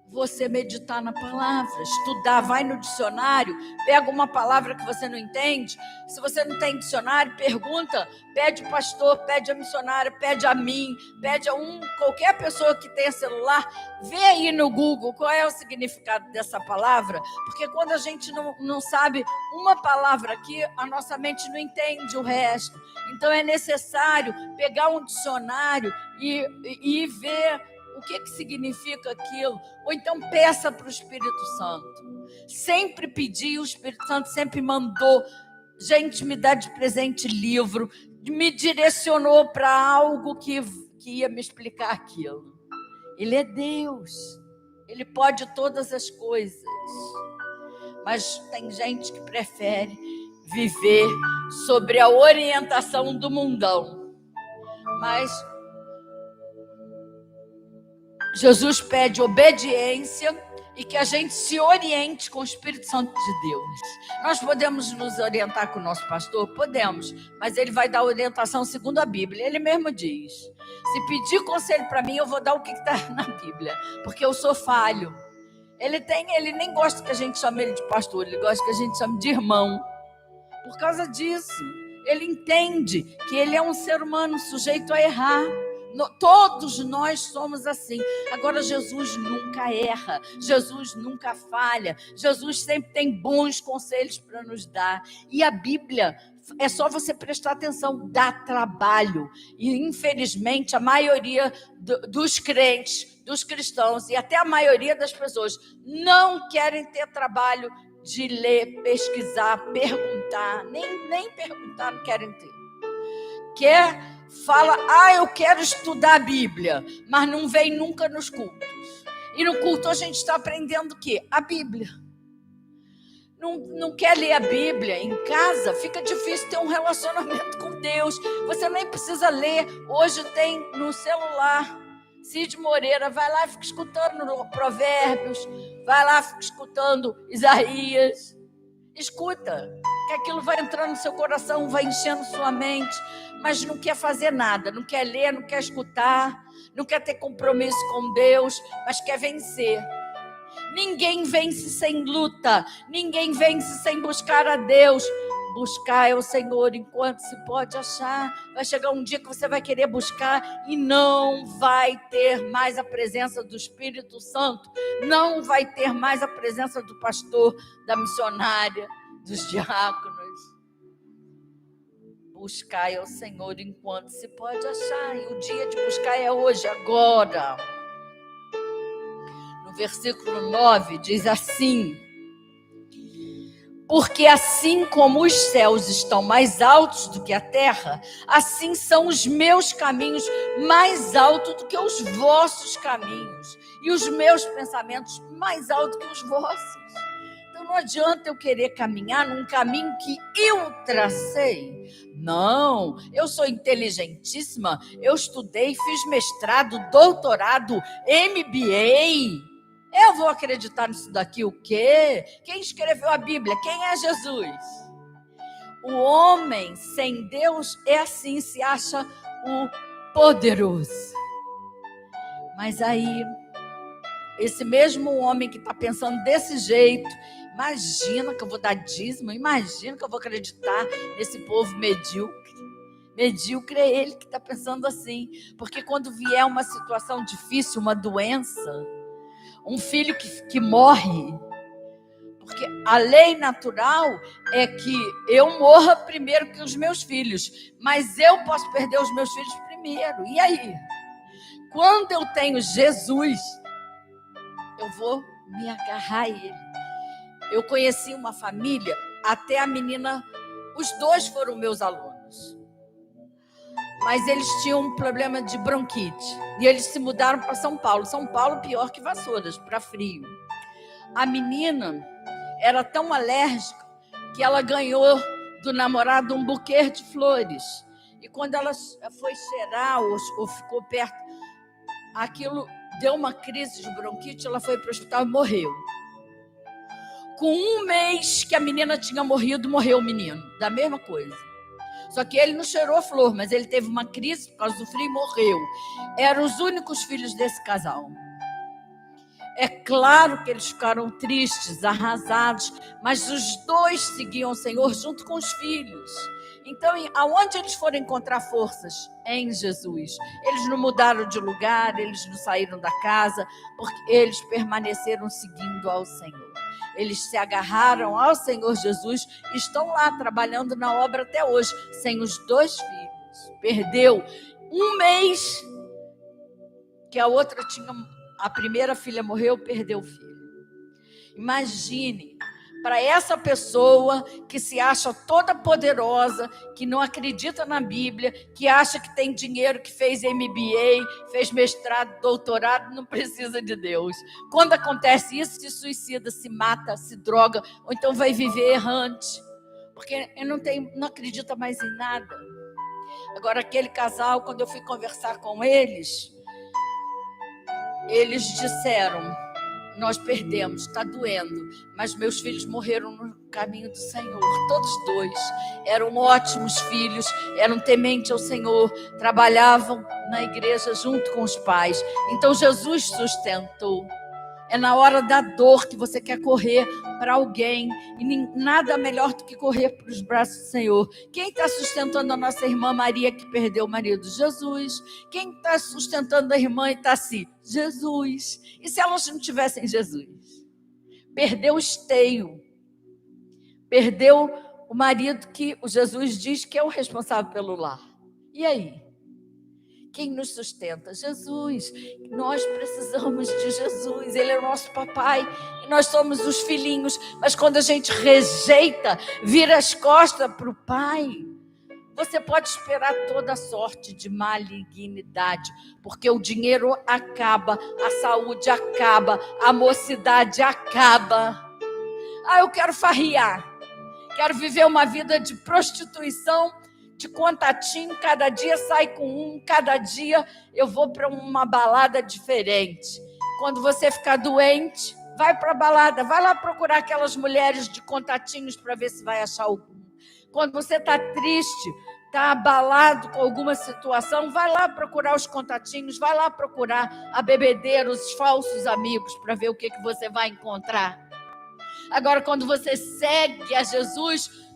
você meditar na palavra, estudar, vai no dicionário, pega uma palavra que você não entende. Se você não tem dicionário, pergunta, pede o pastor, pede a missionária, pede a mim, pede a qualquer pessoa que tenha celular, vê aí no Google qual é o significado dessa palavra, porque quando a gente não sabe uma palavra aqui, a nossa mente não entende o resto. Então é necessário pegar um dicionário e ver o que significa aquilo, ou então peça para o Espírito Santo. Sempre pedi, o Espírito Santo sempre mandou, gente, me dá de presente livro, me direcionou para algo que ia me explicar aquilo. Ele é Deus, Ele pode todas as coisas, mas tem gente que prefere viver sobre a orientação do mundão. Mas Jesus pede obediência e que a gente se oriente com o Espírito Santo de Deus. Nós podemos nos orientar com o nosso pastor? Podemos, mas ele vai dar orientação segundo a Bíblia. Ele mesmo diz, se pedir conselho para mim, eu vou dar o que está na Bíblia, porque eu sou falho. Ele nem gosta que a gente chame ele de pastor, ele gosta que a gente chame de irmão. Por causa disso, ele entende que ele é um ser humano sujeito a errar. Todos nós somos assim. Agora, Jesus nunca erra, Jesus nunca falha, Jesus sempre tem bons conselhos para nos dar. E a Bíblia, é só você prestar atenção, dá trabalho. E infelizmente a maioria dos crentes, dos cristãos e até a maioria das pessoas não querem ter trabalho de ler, pesquisar, perguntar, nem perguntar não querem ter. Fala, eu quero estudar a Bíblia, mas não vem nunca nos cultos. E no culto a gente está aprendendo o quê? A Bíblia. Não quer ler a Bíblia em casa, fica difícil ter um relacionamento com Deus. Você nem precisa ler, hoje tem no celular. Cid Moreira, vai lá e fica escutando Provérbios, vai lá e fica escutando Isaías. Escuta, que aquilo vai entrando no seu coração, vai enchendo sua mente, mas não quer fazer nada, não quer ler, não quer escutar, não quer ter compromisso com Deus, mas quer vencer. Ninguém vence sem luta, ninguém vence sem buscar a Deus. Buscar é o Senhor enquanto se pode achar. Vai chegar um dia que você vai querer buscar e não vai ter mais a presença do Espírito Santo, não vai ter mais a presença do pastor, da missionária, dos diáconos. Buscar é o Senhor enquanto se pode achar, e o dia de buscar é hoje, agora. No versículo 9 diz assim: porque assim como os céus estão mais altos do que a terra, assim são os meus caminhos mais altos do que os vossos caminhos, e os meus pensamentos mais altos que os vossos. Então não adianta eu querer caminhar num caminho que eu tracei. Não, eu sou inteligentíssima, eu estudei, fiz mestrado, doutorado, MBA. Eu vou acreditar nisso daqui o quê? Quem escreveu a Bíblia? Quem é Jesus? O homem sem Deus é assim, se acha o poderoso. Mas aí, esse mesmo homem que está pensando desse jeito, imagina que eu vou dar dízimo, imagina que eu vou acreditar nesse povo medíocre. Medíocre é ele que está pensando assim. Porque quando vier uma situação difícil, uma doença, um filho que morre, Porque a lei natural é que eu morra primeiro que os meus filhos. Mas eu posso perder os meus filhos primeiro. E aí? Quando eu tenho Jesus, eu vou me agarrar a Ele. Eu conheci uma família, até a menina, os dois foram meus alunos. Mas eles tinham um problema de bronquite. E eles se mudaram para São Paulo. São Paulo pior que Vassouras, para frio. A menina era tão alérgica que ela ganhou do namorado um buquê de flores. E quando ela foi cheirar ou ficou perto, aquilo deu uma crise de bronquite, ela foi para o hospital e morreu. Com um mês que a menina tinha morrido, morreu o menino, da mesma coisa. Só que ele não cheirou flor, mas ele teve uma crise por causa do frio e morreu. Eram os únicos filhos desse casal. É claro que eles ficaram tristes, arrasados, mas os dois seguiam o Senhor junto com os filhos. Então, aonde eles foram encontrar forças? Em Jesus. Eles não mudaram de lugar, eles não saíram da casa, porque eles permaneceram seguindo ao Senhor. Eles se agarraram ao Senhor Jesus e estão lá trabalhando na obra até hoje, sem os dois filhos. Perdeu um mês que a outra tinha... A primeira filha morreu, perdeu o filho. Imagine, para essa pessoa que se acha toda poderosa, que não acredita na Bíblia, que acha que tem dinheiro, que fez MBA, fez mestrado, doutorado, não precisa de Deus. Quando acontece isso, se suicida, se mata, se droga, ou então vai viver errante, porque não acredita mais em nada. Agora, aquele casal, quando eu fui conversar com eles disseram: nós perdemos, está doendo, mas meus filhos morreram no caminho do Senhor, todos dois. Eram ótimos filhos, eram tementes ao Senhor, trabalhavam na igreja junto com os pais. Então Jesus sustentou. É na hora da dor que você quer correr para alguém, e nada melhor do que correr para os braços do Senhor. Quem está sustentando a nossa irmã Maria, que perdeu o marido? Jesus. Quem está sustentando a irmã Itaci? Jesus. E se elas não tivessem Jesus? Perdeu o esteio, perdeu o marido que o Jesus diz que é o responsável pelo lar. E aí? Quem nos sustenta? Jesus. Nós precisamos de Jesus. Ele é o nosso papai e nós somos os filhinhos. Mas quando a gente rejeita, vira as costas para o pai, você pode esperar toda sorte de malignidade, porque o dinheiro acaba, a saúde acaba, a mocidade acaba. Eu quero farriar, quero viver uma vida de prostituição, de contatinho, cada dia sai com um, cada dia eu vou para uma balada diferente. Quando você ficar doente, vai para a balada, vai lá procurar aquelas mulheres de contatinhos para ver se vai achar algum. Quando você está triste, está abalado com alguma situação, vai lá procurar os contatinhos, vai lá procurar a bebedeira, os falsos amigos, para ver o que você vai encontrar. Agora, quando você segue a Jesus,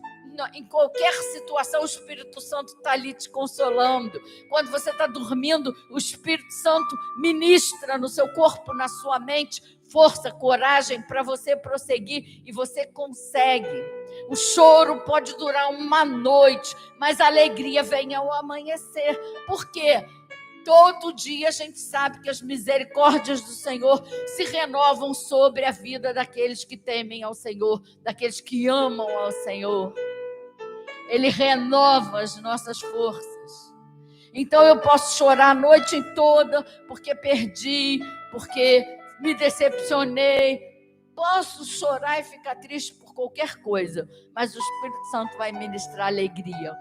em qualquer situação, o Espírito Santo está ali te consolando. Quando você está dormindo, o Espírito Santo ministra no seu corpo, na sua mente, força, coragem para você prosseguir, e você consegue. O choro pode durar uma noite, mas a alegria vem ao amanhecer. Por quê? Todo dia a gente sabe que as misericórdias do Senhor se renovam sobre a vida daqueles que temem ao Senhor, daqueles que amam ao Senhor. Ele renova as nossas forças. Então eu posso chorar a noite toda porque perdi, porque me decepcionei. Posso chorar e ficar triste por qualquer coisa, mas o Espírito Santo vai ministrar alegria.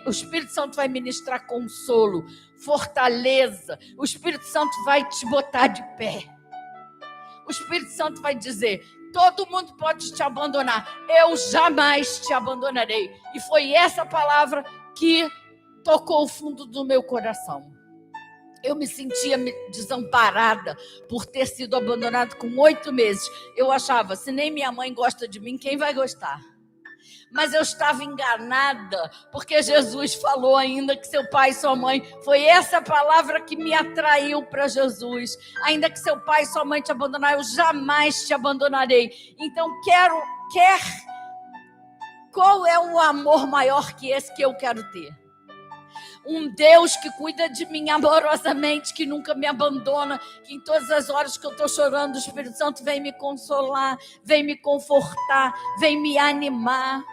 O Espírito Santo vai ministrar consolo, fortaleza. O Espírito Santo vai te botar de pé. O Espírito Santo vai dizer: todo mundo pode te abandonar, eu jamais te abandonarei. E foi essa palavra que tocou o fundo do meu coração. Eu me sentia desamparada por ter sido abandonada com 8 meses. Eu achava, se nem minha mãe gosta de mim, quem vai gostar? Mas eu estava enganada, porque Jesus falou ainda que seu pai e sua mãe, foi essa palavra que me atraiu para Jesus. Ainda que seu pai e sua mãe te abandonarem, eu jamais te abandonarei. Então, qual é o amor maior que esse que eu quero ter? Um Deus que cuida de mim amorosamente, que nunca me abandona, que em todas as horas que eu estou chorando, o Espírito Santo vem me consolar, vem me confortar, vem me animar.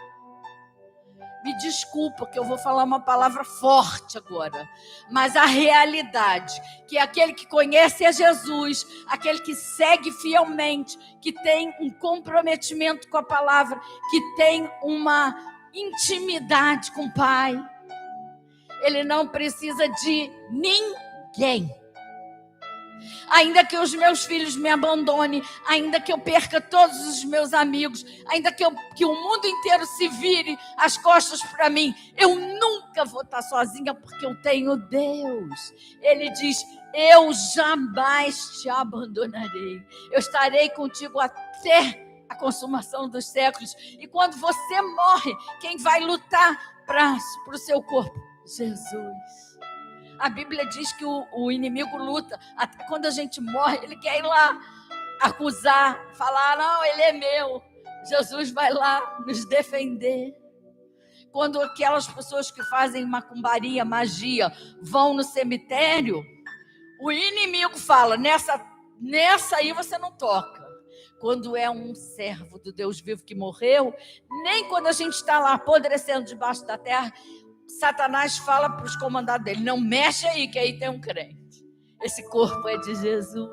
Me desculpa que eu vou falar uma palavra forte agora, mas a realidade, que aquele que conhece a Jesus, aquele que segue fielmente, que tem um comprometimento com a palavra, que tem uma intimidade com o Pai, ele não precisa de ninguém. Ainda que os meus filhos me abandonem, ainda que eu perca todos os meus amigos, ainda que o mundo inteiro se vire as costas para mim, eu nunca vou estar sozinha, porque eu tenho Deus. Ele diz, eu jamais te abandonarei, eu estarei contigo até a consumação dos séculos. E quando você morre, quem vai lutar para o seu corpo? Jesus. A Bíblia diz que o inimigo luta. Até quando a gente morre, ele quer ir lá acusar, falar, não, ele é meu. Jesus vai lá nos defender. Quando aquelas pessoas que fazem macumbaria, magia, vão no cemitério, o inimigo fala, nessa aí você não toca. Quando é um servo do Deus vivo que morreu, nem quando a gente está lá apodrecendo debaixo da terra, Satanás fala para os comandados dele, não mexe aí, que aí tem um crente. Esse corpo é de Jesus.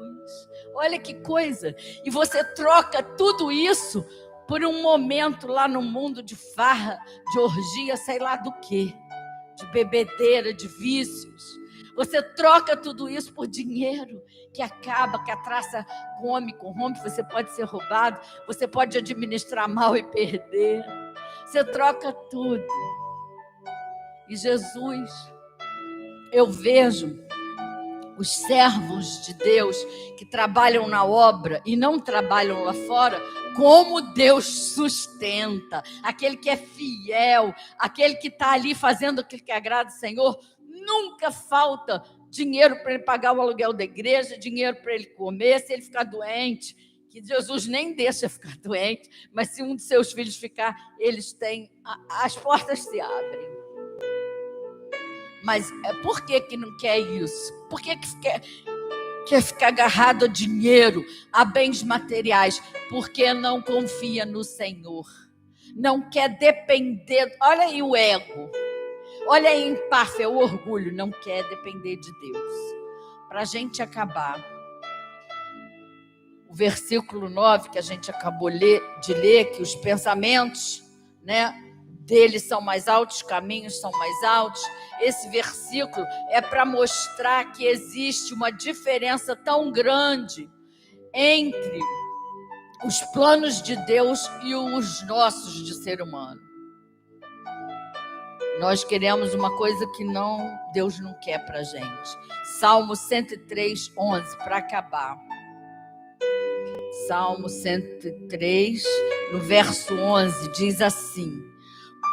Olha que coisa. E você troca tudo isso por um momento lá no mundo de farra, de orgia, sei lá do quê, de bebedeira, de vícios. Você troca tudo isso por dinheiro que acaba, que a traça come, corrompe. Você pode ser roubado, você pode administrar mal e perder. Você troca tudo. E Jesus, eu vejo os servos de Deus que trabalham na obra e não trabalham lá fora, como Deus sustenta. Aquele que é fiel, aquele que está ali fazendo aquilo que agrada o Senhor, nunca falta dinheiro para ele pagar o aluguel da igreja, dinheiro para ele comer, se ele ficar doente, que Jesus nem deixa ficar doente, mas se um de seus filhos ficar, eles têm, as portas se abrem. Mas por que não quer isso? Por que quer ficar agarrado a dinheiro, a bens materiais? Porque não confia no Senhor. Não quer depender. Olha aí o ego. Olha aí empáfia, o orgulho. Não quer depender de Deus. Para a gente acabar. O versículo 9 que a gente acabou de ler, que os pensamentos, deles são mais altos, os caminhos são mais altos. Esse versículo é para mostrar que existe uma diferença tão grande entre os planos de Deus e os nossos de ser humano. Nós queremos uma coisa que Deus não quer para a gente. Salmo 103, 11, para acabar. Salmo 103, no verso 11, diz assim: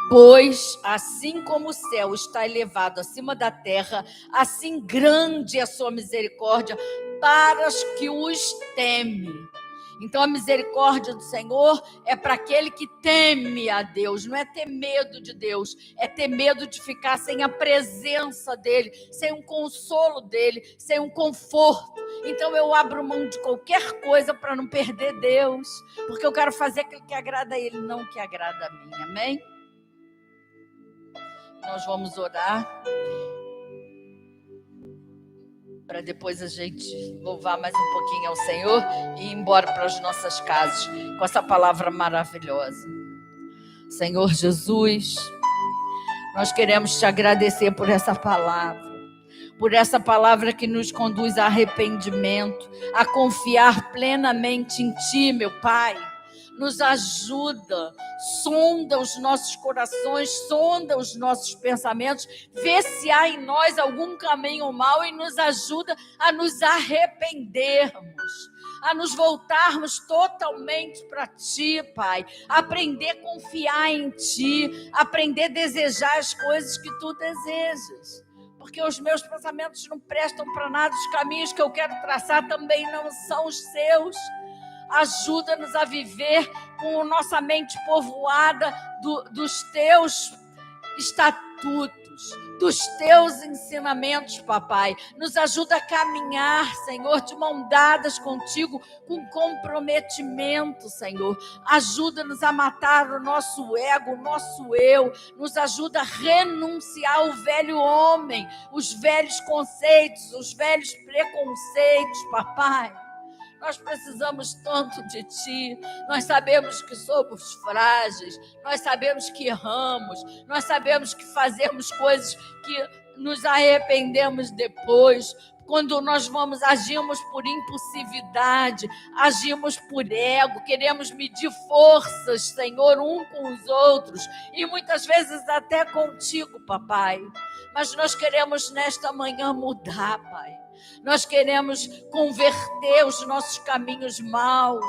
pois assim como o céu está elevado acima da terra, assim grande é a sua misericórdia para os que os temem. Então a misericórdia do Senhor é para aquele que teme a Deus. Não é ter medo de Deus, é ter medo de ficar sem a presença dele, sem um consolo dele, sem um conforto. Então eu abro mão de qualquer coisa para não perder Deus, porque eu quero fazer aquilo que agrada a ele, não o que agrada a mim. Amém? Nós vamos orar para depois a gente louvar mais um pouquinho ao Senhor e ir embora para as nossas casas com essa palavra maravilhosa. Senhor Jesus, nós queremos te agradecer por essa palavra que nos conduz a arrependimento, a confiar plenamente em Ti, meu Pai. Nos ajuda, sonda os nossos corações, sonda os nossos pensamentos, vê se há em nós algum caminho mau e nos ajuda a nos arrependermos. a nos voltarmos totalmente para Ti, Pai. Aprender a confiar em Ti, aprender a desejar as coisas que Tu desejas. Porque os meus pensamentos não prestam para nada, os caminhos que eu quero traçar também não são os Seus. Ajuda-nos a viver com a nossa mente povoada dos Teus estatutos, dos Teus ensinamentos, papai. Nos ajuda a caminhar, Senhor, de mão dadas contigo, com comprometimento, Senhor. Ajuda-nos a matar o nosso ego, o nosso eu. Nos ajuda a renunciar ao velho homem, os velhos conceitos, os velhos preconceitos, papai. Nós precisamos tanto de Ti, nós sabemos que somos frágeis, nós sabemos que erramos, nós sabemos que fazemos coisas que nos arrependemos depois, quando nós agimos por impulsividade, agimos por ego, queremos medir forças, Senhor, um com os outros, e muitas vezes até contigo, papai. Mas nós queremos nesta manhã mudar, Pai. Nós queremos converter os nossos caminhos maus.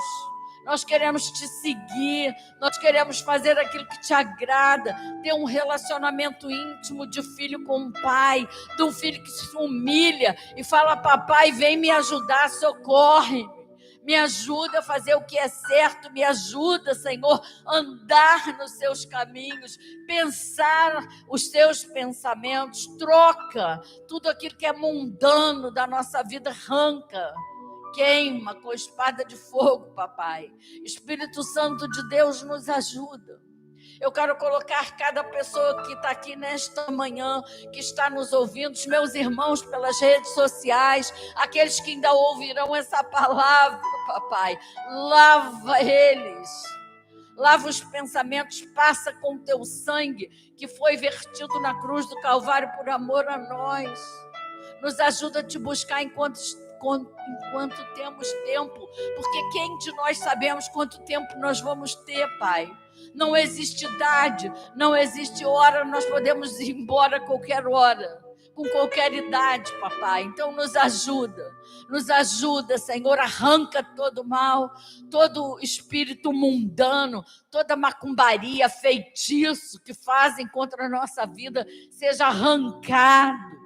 Nós queremos Te seguir. Nós queremos fazer aquilo que Te agrada. Ter um relacionamento íntimo de filho com o pai. De um filho que se humilha e fala: papai, vem me ajudar, socorre-me. Me ajuda a fazer o que é certo, me ajuda, Senhor, a andar nos Seus caminhos, pensar os Teus pensamentos, troca tudo aquilo que é mundano da nossa vida, arranca, queima com a espada de fogo, papai. Espírito Santo de Deus, nos ajuda. Eu quero colocar cada pessoa que está aqui nesta manhã, que está nos ouvindo, os meus irmãos pelas redes sociais, aqueles que ainda ouvirão essa palavra, papai. Lava eles, lava os pensamentos, passa com o Teu sangue que foi vertido na cruz do Calvário por amor a nós. Nos ajuda a Te buscar enquanto temos tempo, porque quem de nós sabemos quanto tempo nós vamos ter, Pai? Não existe idade, não existe hora, nós podemos ir embora a qualquer hora, com qualquer idade, papai. Então nos ajuda, Senhor, arranca todo mal, todo espírito mundano, toda macumbaria, feitiço que fazem contra a nossa vida, seja arrancado.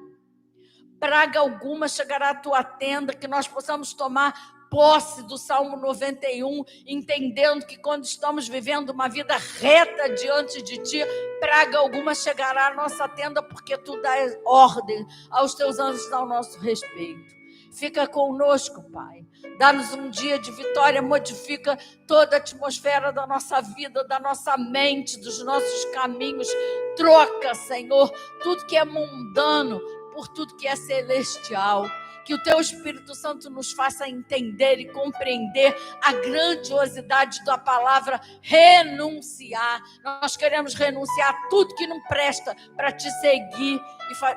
Praga alguma chegará à Tua tenda, que nós possamos tomar posse do Salmo 91, entendendo que quando estamos vivendo uma vida reta diante de Ti, praga alguma chegará à nossa tenda, porque Tu dás ordem aos Teus anjos ao nosso respeito. Fica conosco, Pai. Dá-nos um dia de vitória, modifica toda a atmosfera da nossa vida, da nossa mente, dos nossos caminhos. Troca, Senhor, tudo que é mundano por tudo que é celestial. Que o Teu Espírito Santo nos faça entender e compreender a grandiosidade da palavra renunciar. Nós queremos renunciar a tudo que não presta para Te seguir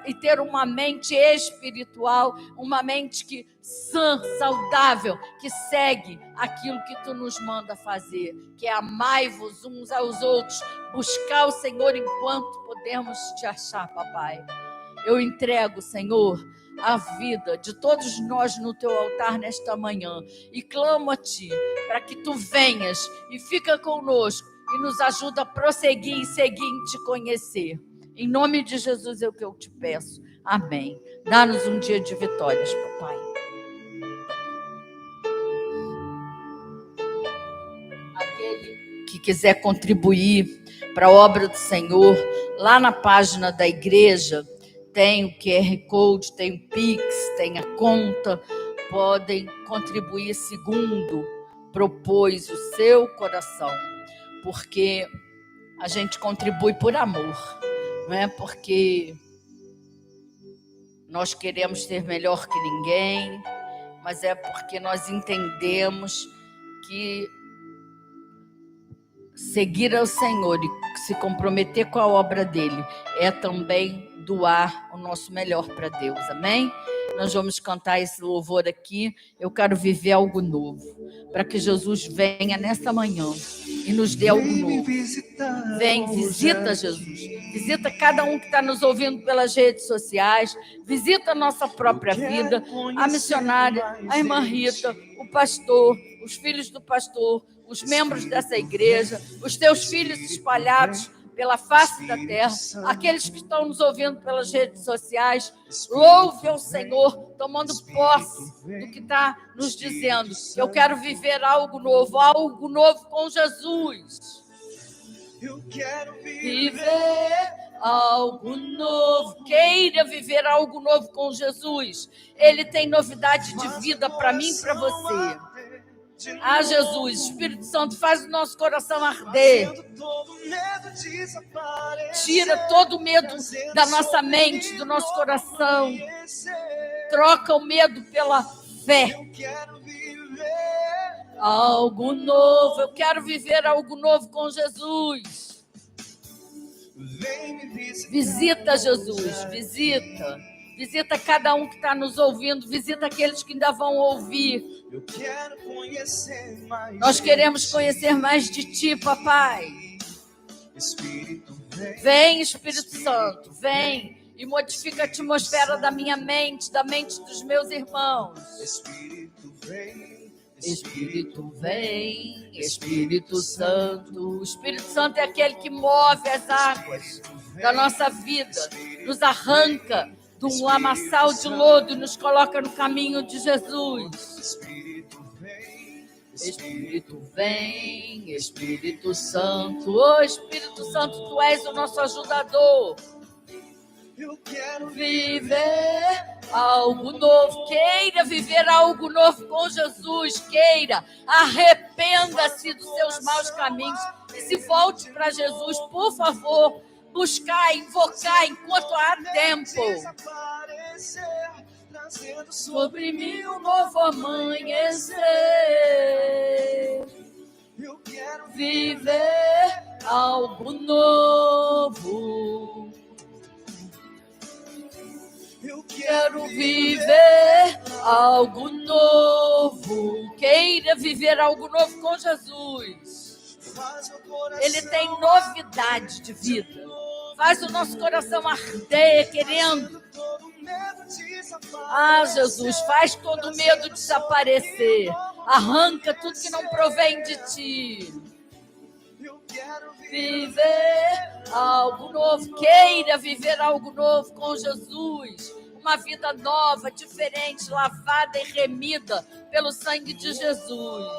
e ter uma mente espiritual, uma mente sã, saudável, que segue aquilo que Tu nos manda fazer, que é amai-vos uns aos outros, buscar o Senhor enquanto podemos Te achar, papai. Eu entrego, Senhor, a vida de todos nós no Teu altar nesta manhã e clamo a Ti para que Tu venhas e fica conosco e nos ajuda a prosseguir e seguir em Te conhecer. Em nome de Jesus é o que eu Te peço. Amém. Dá-nos um dia de vitórias, papai. Aquele que quiser contribuir para a obra do Senhor, lá na página da igreja, tem o QR Code, tem o Pix, tem a conta, podem contribuir segundo propôs o seu coração, porque a gente contribui por amor, não é porque nós queremos ser melhor que ninguém, mas é porque nós entendemos que seguir ao Senhor e se comprometer com a obra dele é também doar o nosso melhor para Deus, amém? Nós vamos cantar esse louvor aqui. Eu quero viver algo novo, para que Jesus venha nessa manhã e nos dê algo novo. Vem, visita Jesus, visita cada um que está nos ouvindo pelas redes sociais, visita a nossa própria vida, a missionária, a irmã Rita, o o pastor, os filhos do pastor, os membros dessa igreja, os teus filhos espalhados pela face da terra, aqueles que estão nos ouvindo pelas redes sociais. Louve ao Senhor, tomando posse do que está nos dizendo. Eu quero viver algo novo com Jesus. Eu quero Viver algo novo. Queira viver algo novo com Jesus. Ele tem novidade de vida para mim e para você. Ah, Jesus, Espírito Santo, faz o nosso coração arder. Tira todo o medo da nossa mente, do nosso coração. Troca o medo pela fé. Algo novo. Eu quero viver algo novo com Jesus. Visita, Jesus, visita. Visita cada um que está nos ouvindo. Visita aqueles que ainda vão ouvir. Nós queremos conhecer mais de Ti, Papai. Vem, Espírito Santo, vem e modifica a atmosfera da minha mente, da mente dos meus irmãos. Espírito vem, Espírito Santo. O Espírito Santo é aquele que move as águas da nossa vida, nos arranca de um lamaçal de lodo e nos coloca no caminho de Jesus. Espírito vem, Espírito Santo. Oh, Espírito Santo, Tu és o nosso ajudador. Eu quero viver algo novo. Queira viver algo novo com Jesus. Queira. Arrependa-se dos seus maus caminhos e se volte para Jesus, por favor. Buscar, invocar enquanto há tempo. Sobre mim um novo amanhecer. Eu quero viver algo novo. Eu quero viver algo novo. Queira viver algo novo com Jesus. Ele tem novidade de vida. Faz o nosso coração arder, querendo. Ah, Jesus, faz todo medo desaparecer. Arranca tudo que não provém de Ti. Viver algo novo. Queira viver algo novo com Jesus. Uma vida nova, diferente, lavada e remida pelo sangue de Jesus.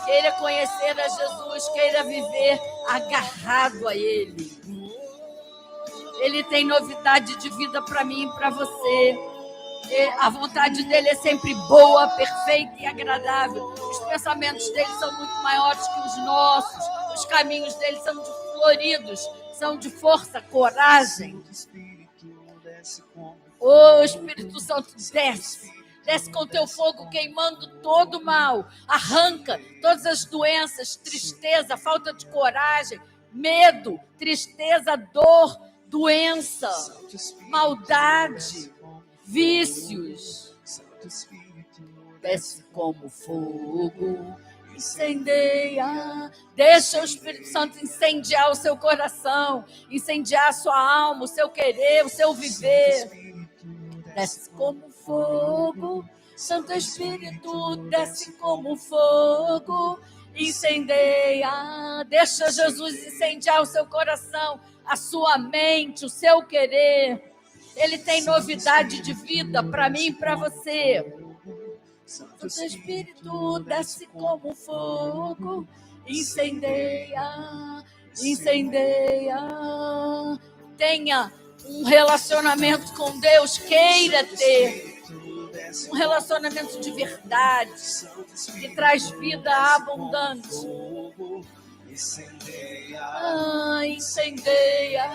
Queira conhecer a Jesus, queira viver agarrado a Ele. Ele tem novidade de vida para mim e para você. A vontade dele é sempre boa, perfeita e agradável. Os pensamentos dele são muito maiores que os nossos. Os caminhos dele são floridos, são de força, coragem. Oh, Espírito Santo, desce. Desce com teu fogo queimando todo o mal. Arranca todas as doenças, tristeza, falta de coragem, medo, tristeza, dor, doença, maldade, vícios. Desce como fogo, incendeia. Deixa o Espírito Santo incendiar o seu coração, incendiar a sua alma, o seu querer, o seu viver. Desce como fogo, Santo Espírito, desce como fogo, incendeia. Deixa Jesus incendiar o seu coração, a sua mente, o seu querer. Ele tem novidade de vida para mim e para você. Santo Espírito, desce como fogo, incendeia, incendeia. Tenha um relacionamento com Deus, queira ter um relacionamento de verdade, que traz vida abundante. Incendeia.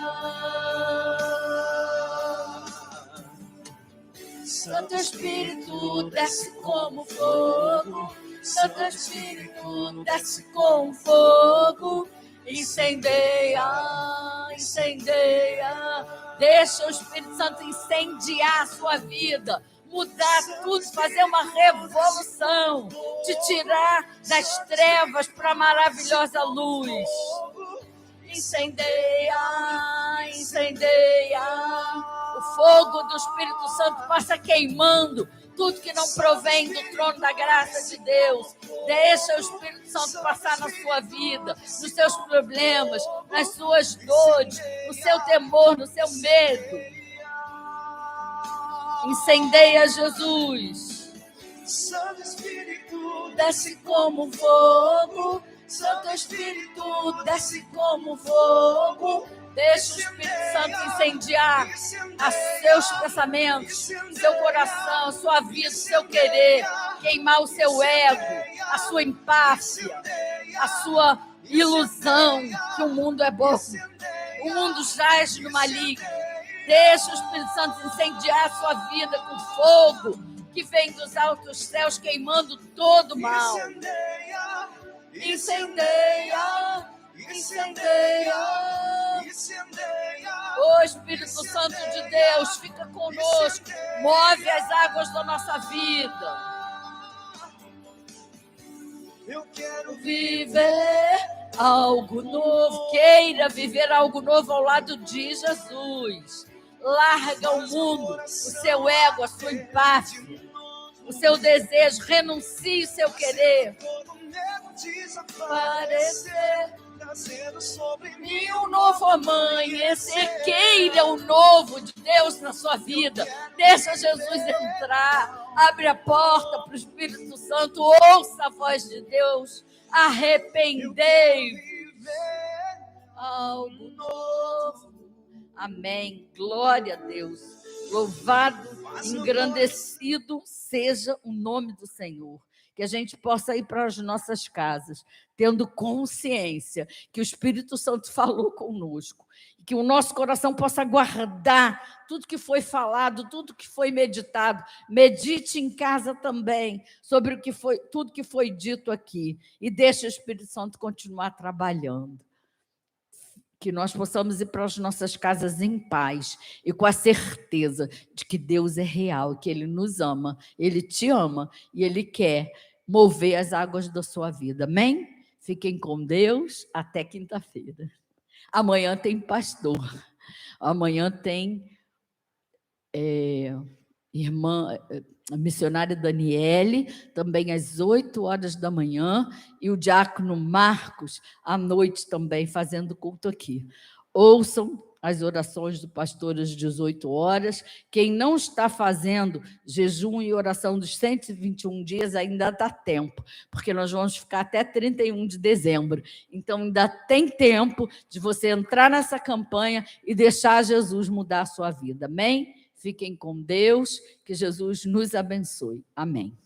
Santo Espírito, desce como fogo. Santo Espírito, desce com fogo. Incendeia, incendeia. Deixa o Espírito Santo incendiar a sua vida, mudar tudo, fazer uma revolução, te tirar das trevas para a maravilhosa luz. Incendeia, incendeia. O fogo do Espírito Santo passa queimando tudo que não provém do trono da graça de Deus. Deixa o Espírito Santo passar na sua vida, nos seus problemas, nas suas dores, no seu temor, no seu medo. Incendeia, Jesus. Santo Espírito, Desce como fogo. Santo Espírito, desce como fogo. Deixa o Espírito Santo incendiar os seus pensamentos, seu coração, a sua vida, o seu querer, queimar o seu ego, a sua empáfia, a sua ilusão que o mundo é bom. O mundo jaz no maligno. Deixa o Espírito Santo incendiar a sua vida com fogo que vem dos altos céus, queimando todo o mal. Incendeia, incendeia. O Espírito Santo de Deus fica conosco, move as águas da nossa vida. eu quero Viver algo novo, queira viver algo novo ao lado de Jesus. Larga o mundo, o seu ego, a sua empáfia, o seu desejo, renuncie o seu querer. todo medo Parecer trazendo sobre mim e um novo amanhecer. Queira o novo de Deus na sua vida. Deixa Jesus entrar. Abre a porta para o Espírito Santo. Ouça a voz de Deus. Arrependei-vos. Algo novo. Amém. Glória a Deus. Louvado, engrandecido seja o nome do Senhor. Que a gente possa ir para as nossas casas, tendo consciência que o Espírito Santo falou conosco, e que o nosso coração possa guardar tudo que foi falado, tudo que foi meditado. Medite em casa também sobre tudo que foi dito aqui, e deixe o Espírito Santo continuar trabalhando. Que nós possamos ir para as nossas casas em paz e com a certeza de que Deus é real, que Ele nos ama, Ele te ama e Ele quer mover as águas da sua vida. Amém? Fiquem com Deus até quinta-feira. Amanhã tem pastor. Amanhã tem irmã a missionária Daniele, também às 8h da manhã, e o diácono Marcos, à noite também, fazendo culto aqui. Ouçam as orações do pastor às 18h. Quem não está fazendo jejum e oração dos 121 dias, ainda dá tempo, porque nós vamos ficar até 31 de dezembro. Então, ainda tem tempo de você entrar nessa campanha e deixar Jesus mudar a sua vida. Amém? Fiquem com Deus, que Jesus nos abençoe. Amém.